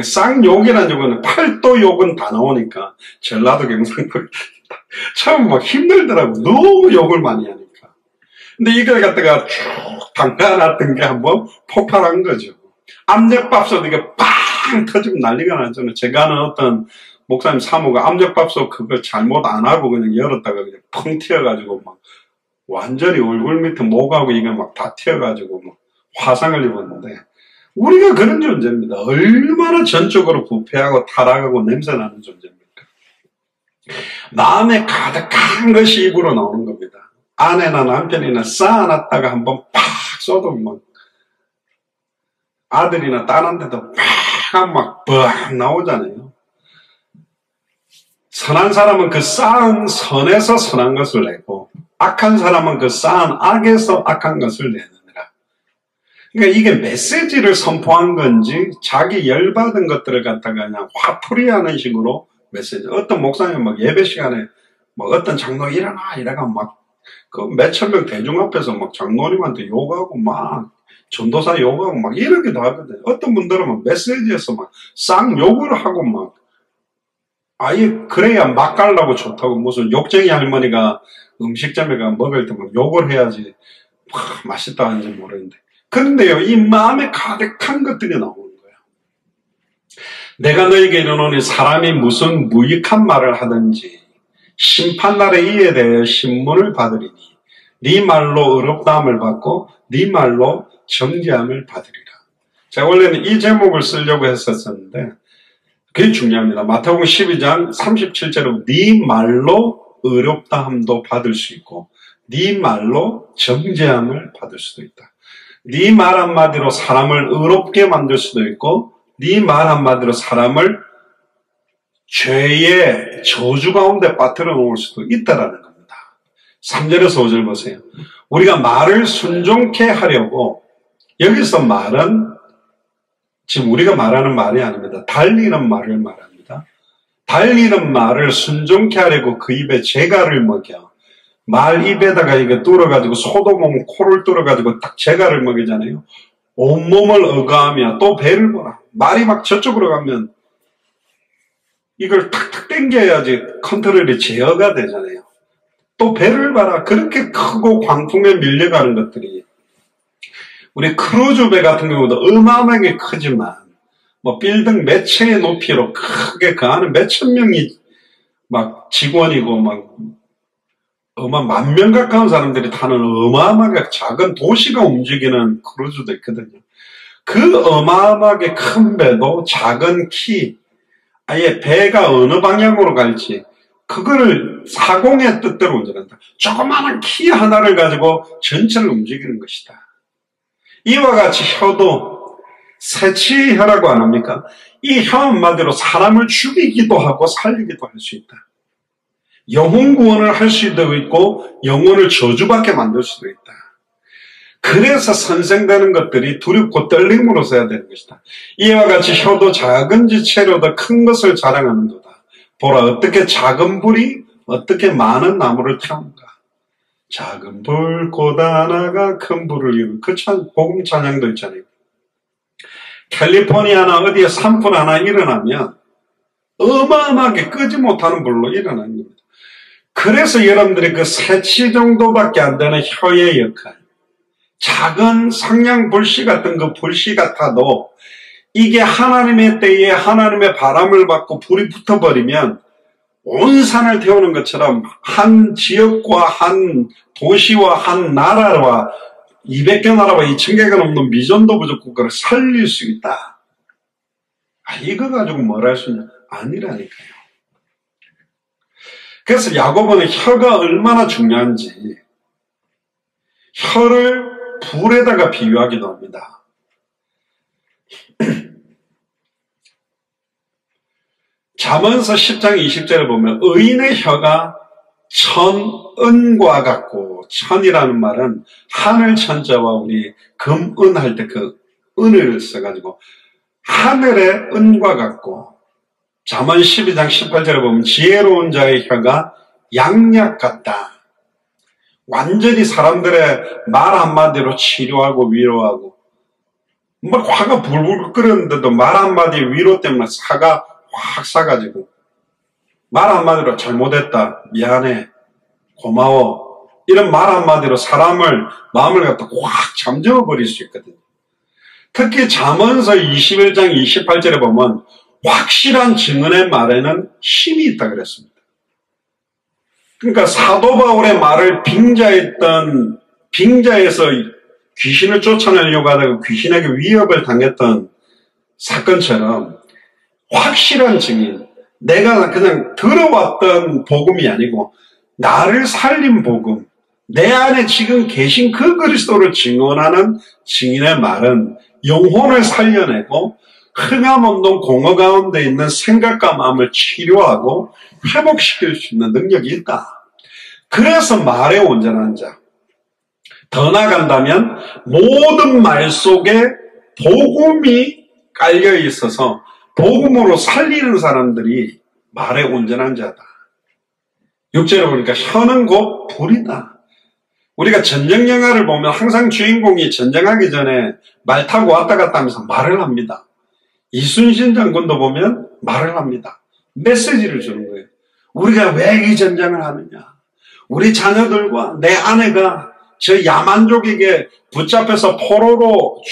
쌍욕이라는 욕은 팔도 욕은 다 나오니까 전라도 경상도 처음 막 힘들더라고. 너무 욕을 많이 하니까. 근데 이걸 갖다가 쭉 담가놨던 게 한번 폭발한 거죠. 압력밥솥 이게 빵 터지고 난리가 났잖아요. 제가 아는 어떤 목사님 사모가 압력밥솥 그걸 잘못 안 하고 그냥 열었다가 그냥 펑 튀어가지고 막 완전히 얼굴 밑에 목하고 이게 막 다 튀어가지고 막 화상을 입었는데 우리가 그런 존재입니다. 얼마나 전적으로 부패하고 타락하고 냄새나는 존재입니까? 마음에 가득한 것이 입으로 나오는 겁니다. 아내나 남편이나 쌓아놨다가 한번 팍 쏟으면 아들이나 딸한테도 막 나오잖아요. 선한 사람은 그 쌓은 선에서 선한 것을 내고 악한 사람은 그 쌓은 악에서 악한 것을 내느니라. 그러니까 이게 메시지를 선포한 건지 자기 열받은 것들을 갖다가 그냥 화풀이하는 식으로 메시지. 어떤 목사님 막 예배 시간에 뭐 어떤 장로 일어나 이래가 막 그 몇천 명 대중 앞에서 막 장로님한테 욕하고 막 전도사 욕하고 막 이러기도 하거든요. 어떤 분들은 막 메시지에서 막 쌍욕을 하고 막 아예 그래야 맛깔나고 좋다고 무슨 욕쟁이 할머니가 음식점에 가 먹을 때 막 욕을 해야지 맛있다 하는지 모르는데. 그런데요, 이 마음에 가득한 것들이 나오는 거예요. 내가 너에게 이르노니 사람이 무슨 무익한 말을 하든지 심판날에 이에 대해 신문을 받으리니 네 말로 의롭다함을 받고 네 말로 정죄함을 받으리라. 제가 원래는 이 제목을 쓰려고 했었는데 그게 중요합니다. 마태복음 12장 37절로 네 말로 의롭다함도 받을 수 있고 네 말로 정죄함을 받을 수도 있다. 네 말 한마디로 사람을 의롭게 만들 수도 있고 네 말 한마디로 사람을 죄의 저주 가운데 빠뜨려 놓을 수도 있다라는 겁니다. 3절에서 5절 보세요. 우리가 말을 순종케 하려고 여기서 말은 지금 우리가 말하는 말이 아닙니다. 달리는 말을 말합니다. 달리는 말을 순종케 하려고 그 입에 재갈을 먹여. 말 입에다가 이거 뚫어가지고 소도몸 코를 뚫어가지고 딱 재갈을 먹이잖아요. 온몸을 어가하며 또 배를 보라. 말이 막 저쪽으로 가면 이걸 탁탁 당겨야지 컨트롤이 제어가 되잖아요. 또 배를 봐라. 그렇게 크고 광풍에 밀려가는 것들이 우리 크루즈 배 같은 경우도 어마어마하게 크지만 뭐 빌딩 몇 채의 높이로 크게 그 안에 몇천 명이 막 직원이고 막 만 명 가까운 사람들이 타는 어마어마하게 작은 도시가 움직이는 크루즈도 있거든요. 그 어마어마하게 큰 배도 작은 키 아예 배가 어느 방향으로 갈지 그거를 사공의 뜻대로 운전한다. 조그마한 키 하나를 가지고 전체를 움직이는 것이다. 이와 같이 혀도 새치혀라고 안 합니까? 이 혀 한마디로 사람을 죽이기도 하고 살리기도 할 수 있다. 영혼 구원을 할 수도 있고 영혼을 저주받게 만들 수도 있다. 그래서 선생되는 것들이 두렵고 떨림으로 써야 되는 것이다. 이와 같이 혀도 작은 지체로도 큰 것을 자랑하는도다. 보라 어떻게 작은 불이 어떻게 많은 나무를 태우는가. 작은 불 고다나가 큰 불을 이루는 그 복음 찬양도 있잖아요. 캘리포니아나 어디에 산불 하나 일어나면 어마어마하게 끄지 못하는 불로 일어나는 겁니다. 그래서 여러분들이 그 새치 정도밖에 안 되는 혀의 역할, 작은 상냥 불씨 같은 그 불씨 같아도 이게 하나님의 때에 하나님의 바람을 받고 불이 붙어버리면 온 산을 태우는 것처럼 한 지역과 한 도시와 한 나라와 200개 나라와 2000개가 넘는 미전도 부족 국가를 살릴 수 있다. 이거 가지고 뭘 할 수 있냐? 아니라니까요. 그래서 야고보는 혀가 얼마나 중요한지 혀를 불에다가 비유하기도 합니다. 잠언서 10장 20절에 보면 의인의 혀가 천은과 같고, 천이라는 말은 하늘 천자와 우리 금은 할 때 그 은을 써가지고 하늘의 은과 같고, 잠언 12장 18절에 보면 지혜로운 자의 혀가 양약 같다. 완전히 사람들의 말 한마디로 치료하고 위로하고, 막 화가 불불 끓었는데도 말 한마디 위로 때문에 사가 확 사가지고 말 한마디로 잘못했다, 미안해, 고마워, 이런 말 한마디로 사람을 마음을 갖다 확 잠재워 버릴 수 있거든요. 특히 잠언서 21장 28절에 보면 확실한 증언의 말에는 힘이 있다 그랬습니다. 그러니까 사도 바울의 말을 빙자에서 귀신을 쫓아내려고 하다가 귀신에게 위협을 당했던 사건처럼 확실한 증인, 내가 그냥 들어왔던 복음이 아니고 나를 살린 복음, 내 안에 지금 계신 그 그리스도를 증언하는 증인의 말은 영혼을 살려내고 흥함없는 공허 가운데 있는 생각과 마음을 치료하고 회복시킬 수 있는 능력이 있다. 그래서 말의 온전한 자. 더 나아간다면 모든 말 속에 복음이 깔려 있어서 복음으로 살리는 사람들이 말의 온전한 자다. 6절에 보니까 혀는 곧 불이다. 우리가 전쟁 영화를 보면 항상 주인공이 전쟁하기 전에 말 타고 왔다 갔다 하면서 말을 합니다. 이순신 장군도 보면 말을 합니다. 메시지를 주는 거예요. 우리가 왜 이 전쟁을 하느냐. 우리 자녀들과 내 아내가 저 야만족에게 붙잡혀서 포로로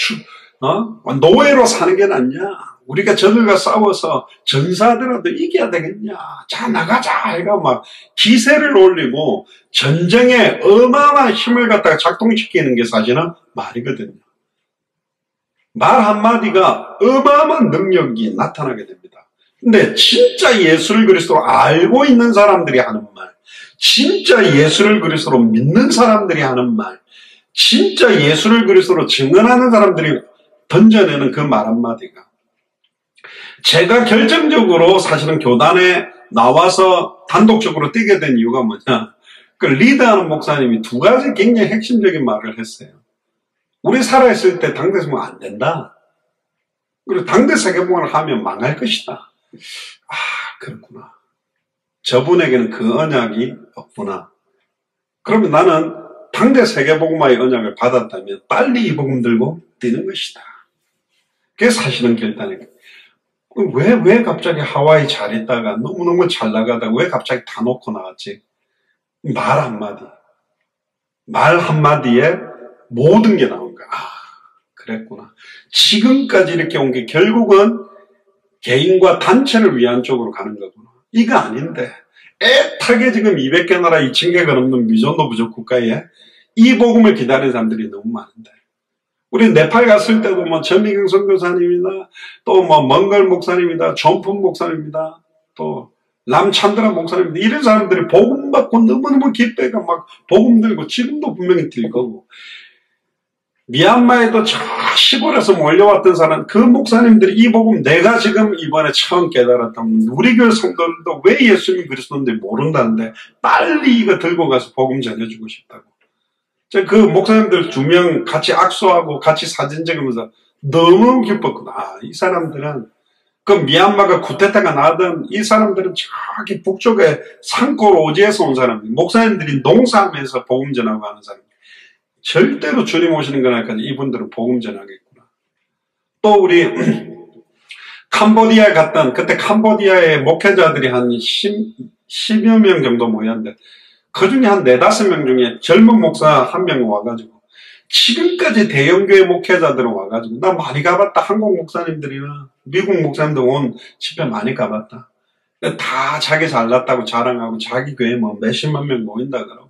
노예로 사는 게 낫냐. 우리가 저들과 싸워서 전사하더라도 이겨야 되겠냐. 자 나가자. 해가 막 기세를 올리고 전쟁에 어마어마한 힘을 갖다가 작동시키는 게 사실은 말이거든요. 말 한마디가 어마어마한 능력이 나타나게 됩니다. 근데 진짜 예수를 그리스도로 알고 있는 사람들이 하는 말, 진짜 예수를 그리스도로 믿는 사람들이 하는 말, 진짜 예수를 그리스도로 증언하는 사람들이 던져내는 그 말 한마디가, 제가 결정적으로 사실은 교단에 나와서 단독적으로 뛰게 된 이유가 뭐냐, 그 리더하는 목사님이 두 가지 굉장히 핵심적인 말을 했어요. 우리 살아있을 때 당대 세계복음 안 된다. 그리고 당대 세계복음을 하면 망할 것이다. 아, 그렇구나. 저분에게는 그 언약이 없구나. 그러면 나는 당대 세계복음화의 언약을 받았다면 빨리 이 복음 들고 뛰는 것이다. 그게 사실은 결단이에요. 왜 갑자기 하와이 잘 있다가 너무너무 잘 나가다가 왜 갑자기 다 놓고 나왔지? 말 한마디. 말 한마디에 모든 게 나온 거야. 아, 그랬구나. 지금까지 이렇게 온 게 결국은 개인과 단체를 위한 쪽으로 가는 거구나. 이거 아닌데. 애타게 지금 200개 나라 2000개가 넘는 미전도 부족 국가에 이 복음을 기다리는 사람들이 너무 많은데. 우리 네팔 갔을 때도 뭐 전미경 선교사님이다, 또 뭐 멍걸 목사님이다, 존푼 목사님이다, 또 람찬드라 목사님이다. 이런 사람들이 복음 받고 너무너무 기뻐해가 막 복음 들고 지금도 분명히 들 거고. 미얀마에도 저 시골에서 몰려왔던 사람, 그 목사님들이 이 복음 내가 지금 이번에 처음 깨달았다면 우리 교회 성도들도 왜 예수님이 그리스도인지 모른다는데 빨리 이거 들고 가서 복음 전해주고 싶다고. 그 목사님들 2명 같이 악수하고 같이 사진 찍으면서 너무 기뻤구나. 아, 이 사람들은 그 미얀마가 쿠데타가 나던 이 사람들은 저기 북쪽에 산골 오지에서 온 사람들, 목사님들이 농사하면서 복음 전하고 하는 사람들. 절대로 주님 오시는 거니까 이분들은 복음 전하겠구나. 또 우리 캄보디아에 갔던, 그때 캄보디아의 목회자들이 한 10여 명 정도 모였는데 그 중에 한 4, 5명 중에 젊은 목사 한 명 와가지고 지금까지 대형교회 목회자들은 와가지고 나 많이 가봤다. 한국 목사님들이나 미국 목사님들 온 집회 많이 가봤다. 다 자기 잘났다고 자랑하고 자기 교회 뭐 몇십만 명 모인다 그러고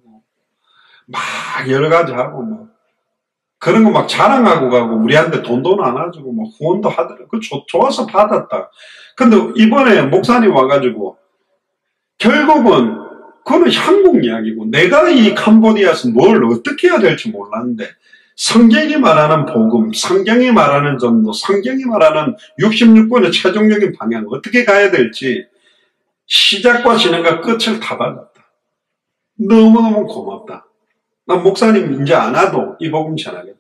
막 여러 가지 하고 뭐 그런 거 막 자랑하고 가고 우리한테 돈도 나눠주고 뭐 후원도 하더라고. 그 좋아서 받았다. 근데 이번에 목사님 와가지고 결국은 그거는 한국 이야기고 내가 이 캄보디아에서 뭘 어떻게 해야 될지 몰랐는데 성경이 말하는 복음, 성경이 말하는 전도, 성경이 말하는 66권의 최종적인 방향 어떻게 가야 될지 시작과 진행과 끝을 다 받았다. 너무너무 고맙다. 난 목사님 이제 안 와도 이 복음 전하겠다.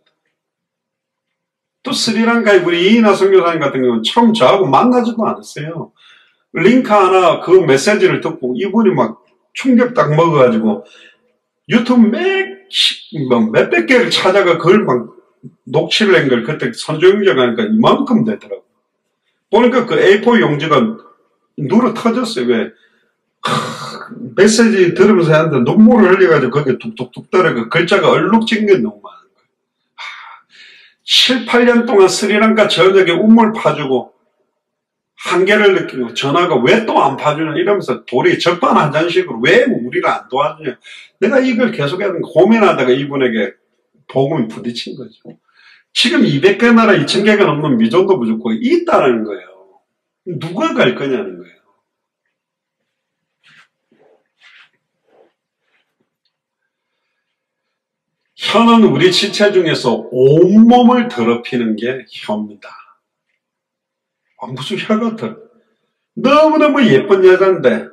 또 스리랑카의 우리 이인하 선교사님 같은 경우는 처음 저하고 만나지도 않았어요. 링크 하나 그 메시지를 듣고 이분이 막 충격 딱 먹어가지고 유튜브 몇백 개를 찾아가 그걸 막 녹취를 한 걸 그때 선조용자가 하니까 이만큼 되더라고. 보니까 그 A4 용지가 누러 터졌어요. 왜? 메시지 들으면서 하는데 눈물을 흘려가지고 거기에 툭툭툭 떨어가 글자가 얼룩진 게 너무 많은 거예요. 7, 8년 동안 스리랑카 전역에 우물 파주고 한계를 느끼고 전화가 왜 또 안 파주냐 이러면서 도리 적반하장식으로 왜 우리가 안 도와주냐. 내가 이걸 계속 해야 되는 고민하다가 이분에게 복음이 부딪힌 거죠. 지금 200개 나라 2000개가 넘는 미전도 부족국이 있다는 거예요. 누가 갈 거냐는 거예요. 혀는 우리 지체 중에서 온몸을 더럽히는 게 혀입니다. 무슨 혀가 너무너무 예쁜 여자인데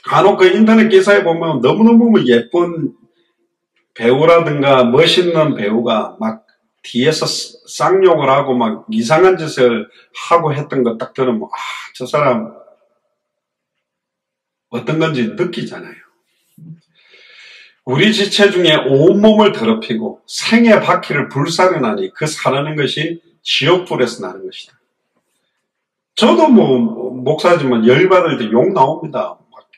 간혹 그 인터넷 기사에 보면 너무너무 예쁜 배우라든가 멋있는 배우가 막 뒤에서 쌍욕을 하고 막 이상한 짓을 하고 했던 거 딱 들으면 저 사람 어떤 건지 느끼잖아요. 우리 지체 중에 온몸을 더럽히고 생의 바퀴를 불사르나니 그 사르는 것이 지옥불에서 나는 것이다. 저도 목사지만 열받을 때 욕 나옵니다. 막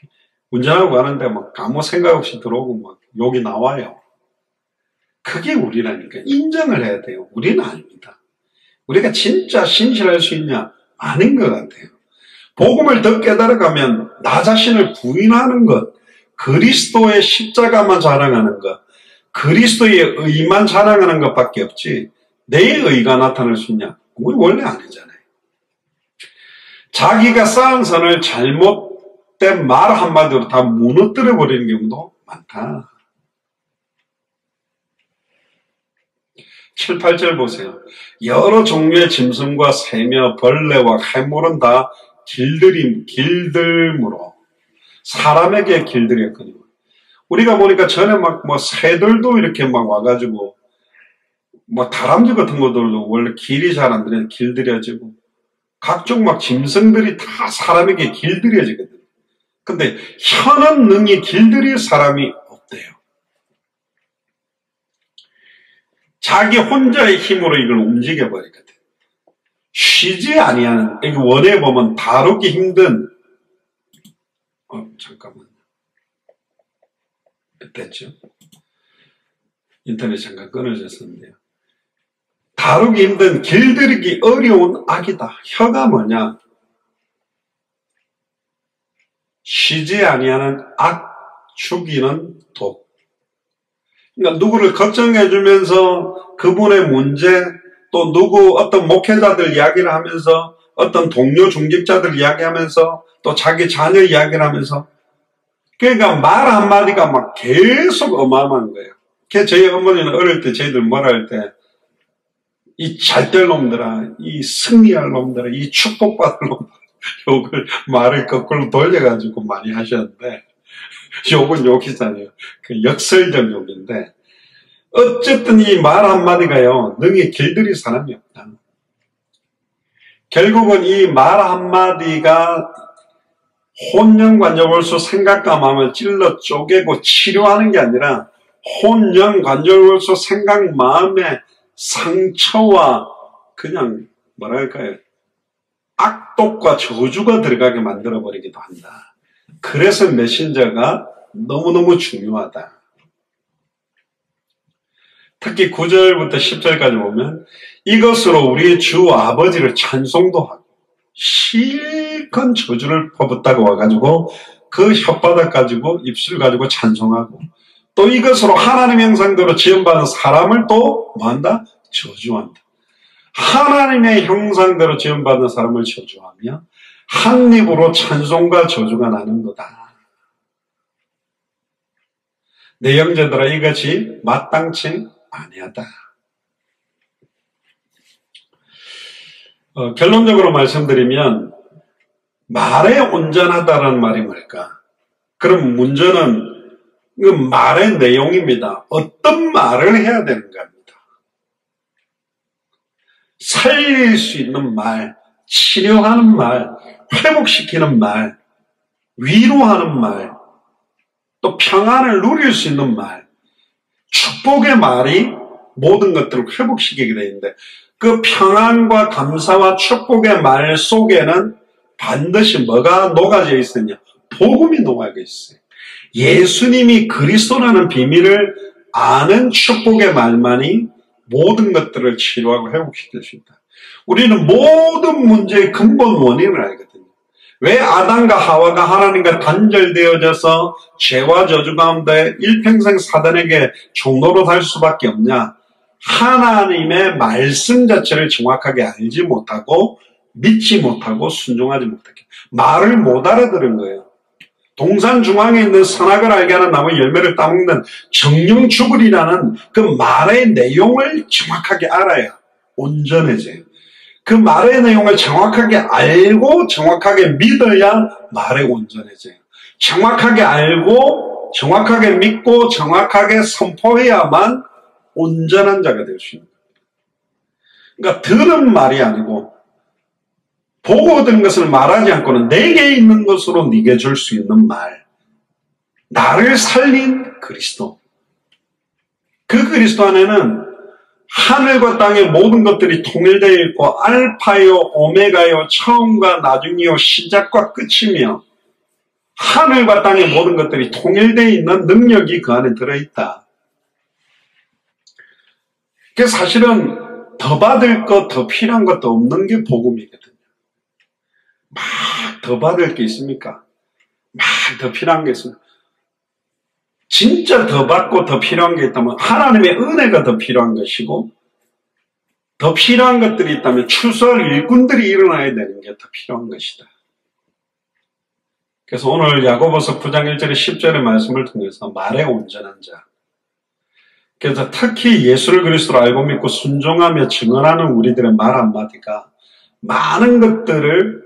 운전하고 가는데 막 아무 생각 없이 들어오고 막 욕이 나와요. 그게 우리라니까. 인정을 해야 돼요. 우리는 아닙니다. 우리가 진짜 신실할 수 있냐? 아닌 것 같아요. 복음을 더 깨달아가면 나 자신을 부인하는 것, 그리스도의 십자가만 자랑하는 것, 그리스도의 의만 자랑하는 것밖에 없지 내 의가 나타날 수 있냐? 우리 원래 아니잖아요. 자기가 쌓은 선을 잘못된 말 한마디로 다 무너뜨려 버리는 경우도 많다. 7, 8절 보세요. 여러 종류의 짐승과 새며 벌레와 해물은 다 길들임으로 사람에게 길들였거든요. 우리가 보니까 전에 새들도 이렇게 와가지고 다람쥐 같은 것들도 원래 길이 잘 안 들여 길들여지고 각종 짐승들이 다 사람에게 길들여지거든요. 근데 혀는 능히 길들일 사람이 없대요. 자기 혼자의 힘으로 이걸 움직여버리거든. 쉬지 아니하는, 여기 원에 보면 다루기 힘든, 잠깐만요. 됐죠? 인터넷 잠깐 끊어졌었는데요. 다루기 힘든, 길들이기 어려운 악이다. 혀가 뭐냐? 쉬지 아니하는 악, 죽이는 독. 그러니까 누구를 걱정해주면서 그분의 문제, 또 어떤 목회자들 이야기를 하면서, 어떤 동료 중직자들 이야기하면서, 또 자기 자녀 이야기를 하면서, 그러니까 말 한마디가 계속 어마어마한 거예요. 저희 어머니는 어릴 때 저희들 뭐라 할 때, 이 잘될 놈들아, 이 승리할 놈들아, 이 축복받을 놈들아, 욕을, 말을 거꾸로 돌려가지고 많이 하셨는데, 욕은 욕이잖아요. 그 역설적 욕인데, 어쨌든 이 말 한마디가요, 능히 길들일 사람이 없다. 결국은 이 말 한마디가 혼연관절골수 생각과 마음을 찔러 쪼개고 치료하는 게 아니라 혼연관절골수 생각 마음의 상처와 그냥 뭐랄까요, 악독과 저주가 들어가게 만들어버리기도 한다. 그래서 메신저가 너무너무 중요하다. 특히 9절부터 10절까지 보면 이것으로 우리 주 아버지를 찬송도 하고 실컷 저주를 퍼붓다가 와가지고 그 혓바닥 가지고 입술 가지고 찬송하고 또 이것으로 하나님의 형상대로 지음받은 사람을 또 뭐한다? 저주한다. 하나님의 형상대로 지음받은 사람을 저주하며 한 입으로 찬송과 저주가 나는 거다. 내 형제들아 이것이 마땅치 아니하다. 결론적으로 말씀드리면 말에 온전하다라는 말이 뭘까? 그럼 문제는 그 말의 내용입니다. 어떤 말을 해야 되는가 합니다. 살릴 수 있는 말, 치료하는 말, 회복시키는 말, 위로하는 말, 또 평안을 누릴 수 있는 말, 축복의 말이 모든 것들을 회복시키게 되어 있는데 그 평안과 감사와 축복의 말 속에는 반드시 뭐가 녹아져 있으냐? 복음이 녹아져 있어요. 예수님이 그리스도라는 비밀을 아는 축복의 말만이 모든 것들을 치료하고 회복시킬 수 있다. 우리는 모든 문제의 근본 원인을 알거든요. 왜 아담과 하와가 하나님과 단절되어져서 죄와 저주 가운데 일평생 사단에게 종로로 살 수밖에 없냐? 하나님의 말씀 자체를 정확하게 알지 못하고 믿지 못하고 순종하지 못하게 말을 못 알아들은 거예요. 동산 중앙에 있는 선악을 알게 하는 나무 열매를 따먹는 정령주불이라는 그 말의 내용을 정확하게 알아야 온전해져요. 그 말의 내용을 정확하게 알고 정확하게 믿어야 말에 온전해져요. 정확하게 알고 정확하게 믿고 정확하게 선포해야만 온전한 자가 될 수 있는 거예요. 그러니까 들은 말이 아니고 보고 들은 것을 말하지 않고는 내게 있는 것으로 네게 줄 수 있는 말, 나를 살린 그리스도. 그 그리스도 안에는 하늘과 땅의 모든 것들이 통일되어 있고 알파요 오메가요 처음과 나중이요 시작과 끝이며 하늘과 땅의 모든 것들이 통일되어 있는 능력이 그 안에 들어있다. 그래서 사실은 더 받을 것, 더 필요한 것도 없는 게 복음이거든요. 막 더 받을 게 있습니까? 막 더 필요한 게 있습니까? 진짜 더 받고 더 필요한 게 있다면 하나님의 은혜가 더 필요한 것이고 더 필요한 것들이 있다면 추수할 일꾼들이 일어나야 되는 게 더 필요한 것이다. 그래서 오늘 야고보서 9장 1절에 10절의 말씀을 통해서 말에 온전한 자. 그래서 특히 예수를 그리스도로 알고 믿고 순종하며 증언하는 우리들의 말 한마디가 많은 것들을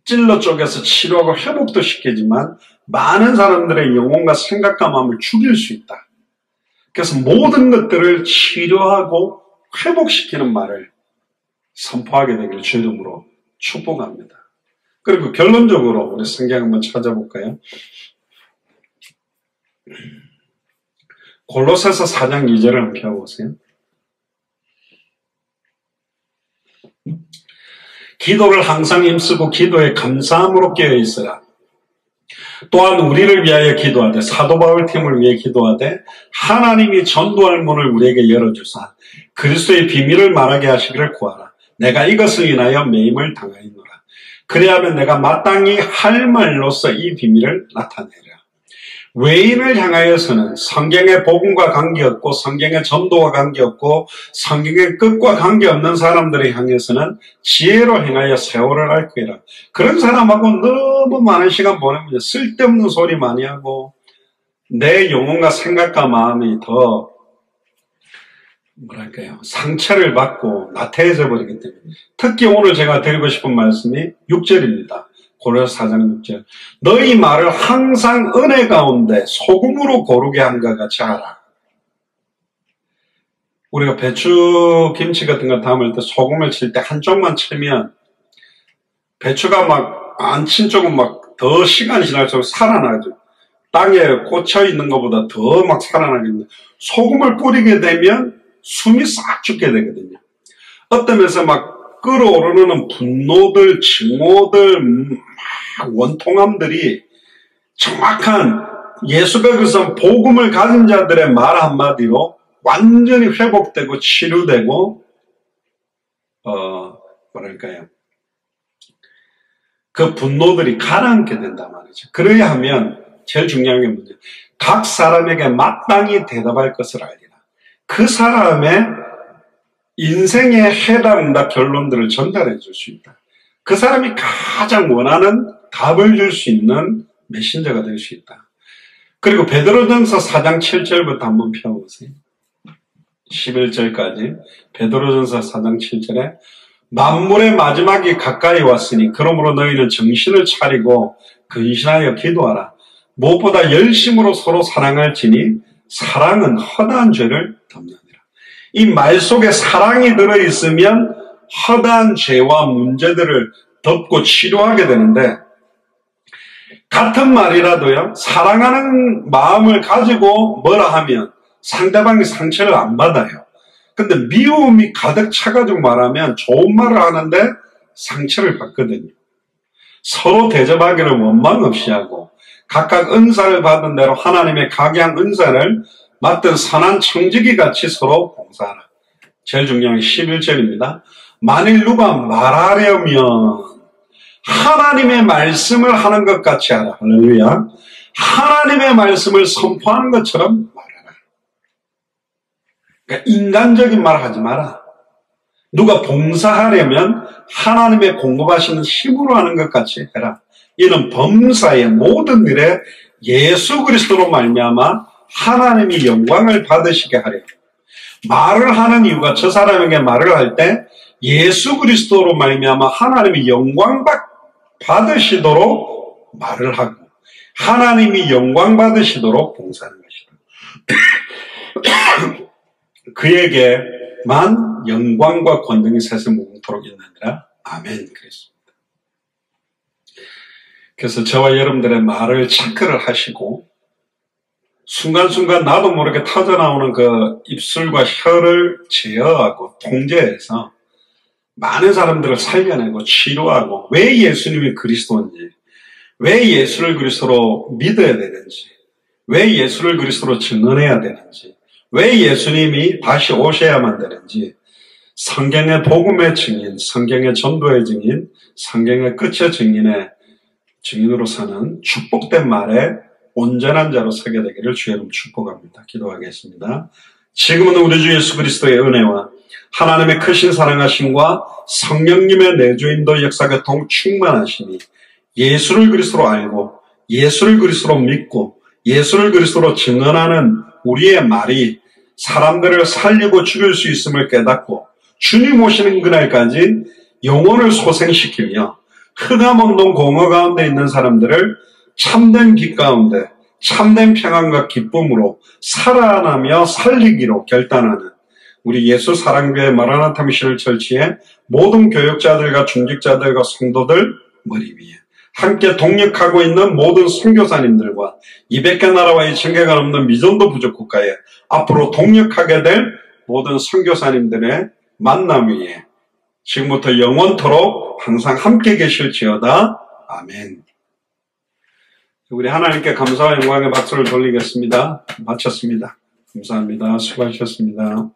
찔러 쪼개서 치료하고 회복도 시키지만 많은 사람들의 영혼과 생각과 마음을 죽일 수 있다. 그래서 모든 것들을 치료하고 회복시키는 말을 선포하게 되기를 주 이름으로 축복합니다. 그리고 결론적으로 우리 성경 한번 찾아볼까요? 골로새서 4장 2절을 한번 펴보세요. 기도를 항상 힘쓰고 기도에 감사함으로 깨어 있으라. 또한 우리를 위하여 기도하되 사도 바울 팀을 위해 기도하되 하나님이 전도할 문을 우리에게 열어주사 그리스도의 비밀을 말하게 하시기를 구하라. 내가 이것을 인하여 매임을 당하였노라. 그래야면 내가 마땅히 할 말로서 이 비밀을 나타내라. 외인을 향하여서는 성경의 복음과 관계없고 성경의 전도와 관계없고 성경의 끝과 관계없는 사람들을 향해서는 지혜로 행하여 세월을 앓거라. 그런 사람하고 너무 많은 시간 보내면 쓸데없는 소리 많이 하고 내 영혼과 생각과 마음이 더 상처를 받고 나태해져 버리기 때문에 특히 오늘 제가 드리고 싶은 말씀이 6절입니다. 골로새 4장 6절. 너희 말을 항상 은혜 가운데 소금으로 고르게 함과 같이 하라. 우리가 배추, 김치 같은 거 담을 때 소금을 칠 때 한쪽만 치면 배추가 막 안 친 쪽은 막 더 시간이 지날수록 살아나죠. 땅에 꽂혀 있는 것보다 더 막 살아나겠는데 소금을 뿌리게 되면 숨이 싹 죽게 되거든요. 어떤 면에서 막 끓어오르는 분노들, 증오들, 원통함들이 정확한 예수가 그래서 복음을 가진 자들의 말 한마디로 완전히 회복되고 치료되고 그 분노들이 가라앉게 된단 말이죠. 그래야 하면 제일 중요한 게 뭐냐? 각 사람에게 마땅히 대답할 것을 알리라. 그 사람의 인생의 해답 결론들을 전달해 줄 수 있다. 그 사람이 가장 원하는 답을 줄 수 있는 메신저가 될 수 있다. 그리고 베드로전서 4장 7절부터 한번 펴보세요. 11절까지 베드로전서 4장 7절에 만물의 마지막이 가까이 왔으니 그러므로 너희는 정신을 차리고 근신하여 기도하라. 무엇보다 열심으로 서로 사랑할지니 사랑은 허다한 죄를 덮느니라. 이 말 속에 사랑이 들어있으면 허다한 죄와 문제들을 덮고 치료하게 되는데 같은 말이라도요. 사랑하는 마음을 가지고 뭐라 하면 상대방이 상처를 안 받아요. 근데 미움이 가득 차가지고 말하면 좋은 말을 하는데 상처를 받거든요. 서로 대접하기를 원망 없이 하고 각각 은사를 받은 대로 하나님의 각양 은사를 맡은 선한 청지기 같이 서로 봉사하라. 제일 중요한 게 11절입니다. 만일 누가 말하려면 하나님의 말씀을 하는 것 같이 하라. 할렐루야. 하나님의 말씀을 선포하는 것처럼 말하라. 그러니까 인간적인 말 하지 마라. 누가 봉사하려면 하나님의 공급하시는 힘으로 하는 것 같이 해라. 이는 범사의 모든 일에 예수 그리스도로 말미암아 하나님이 영광을 받으시게 하려. 말을 하는 이유가 저 사람에게 말을 할 때 예수 그리스도로 말미암아 하나님이 영광 받으시도록 말을 하고 하나님이 영광 받으시도록 봉사하는 것이다. 그에게만 영광과 권능이 세세 무궁토록 있느니라. 아멘. 그랬습니다. 그래서 저와 여러분들의 말을 체크를 하시고 순간순간 나도 모르게 터져나오는 그 입술과 혀를 제어하고 통제해서 많은 사람들을 살려내고 치료하고 왜 예수님이 그리스도인지, 왜 예수를 그리스도로 믿어야 되는지, 왜 예수를 그리스도로 증언해야 되는지, 왜 예수님이 다시 오셔야만 되는지 성경의 복음의 증인, 성경의 전도의 증인, 성경의 끝의 증인으로 사는 축복된 말에 온전한 자로 서게 되기를 주의 이름 축복합니다. 기도하겠습니다. 지금은 우리 주 예수 그리스도의 은혜와 하나님의 크신 사랑하심과 성령님의 내주인도 역사교통 충만하심이 예수를 그리스도로 알고 예수를 그리스도로 믿고 예수를 그리스도로 증언하는 우리의 말이 사람들을 살리고 죽일 수 있음을 깨닫고 주님 오시는 그날까지 영혼을 소생시키며 흑암운동 공허 가운데 있는 사람들을 참된 빛 가운데 참된 평안과 기쁨으로 살아나며 살리기로 결단하는 우리 예수 사랑교회 마라나타 미션을 철치해 모든 교육자들과 중직자들과 성도들 머리 위에 함께 동력하고 있는 모든 선교사님들과 200개 나라와 2,000개가 넘는 미전도 부족 국가에 앞으로 동력하게 될 모든 선교사님들의 만남 위에 지금부터 영원토록 항상 함께 계실지어다. 아멘. 우리 하나님께 감사와 영광의 박수를 돌리겠습니다. 마쳤습니다. 감사합니다. 수고하셨습니다.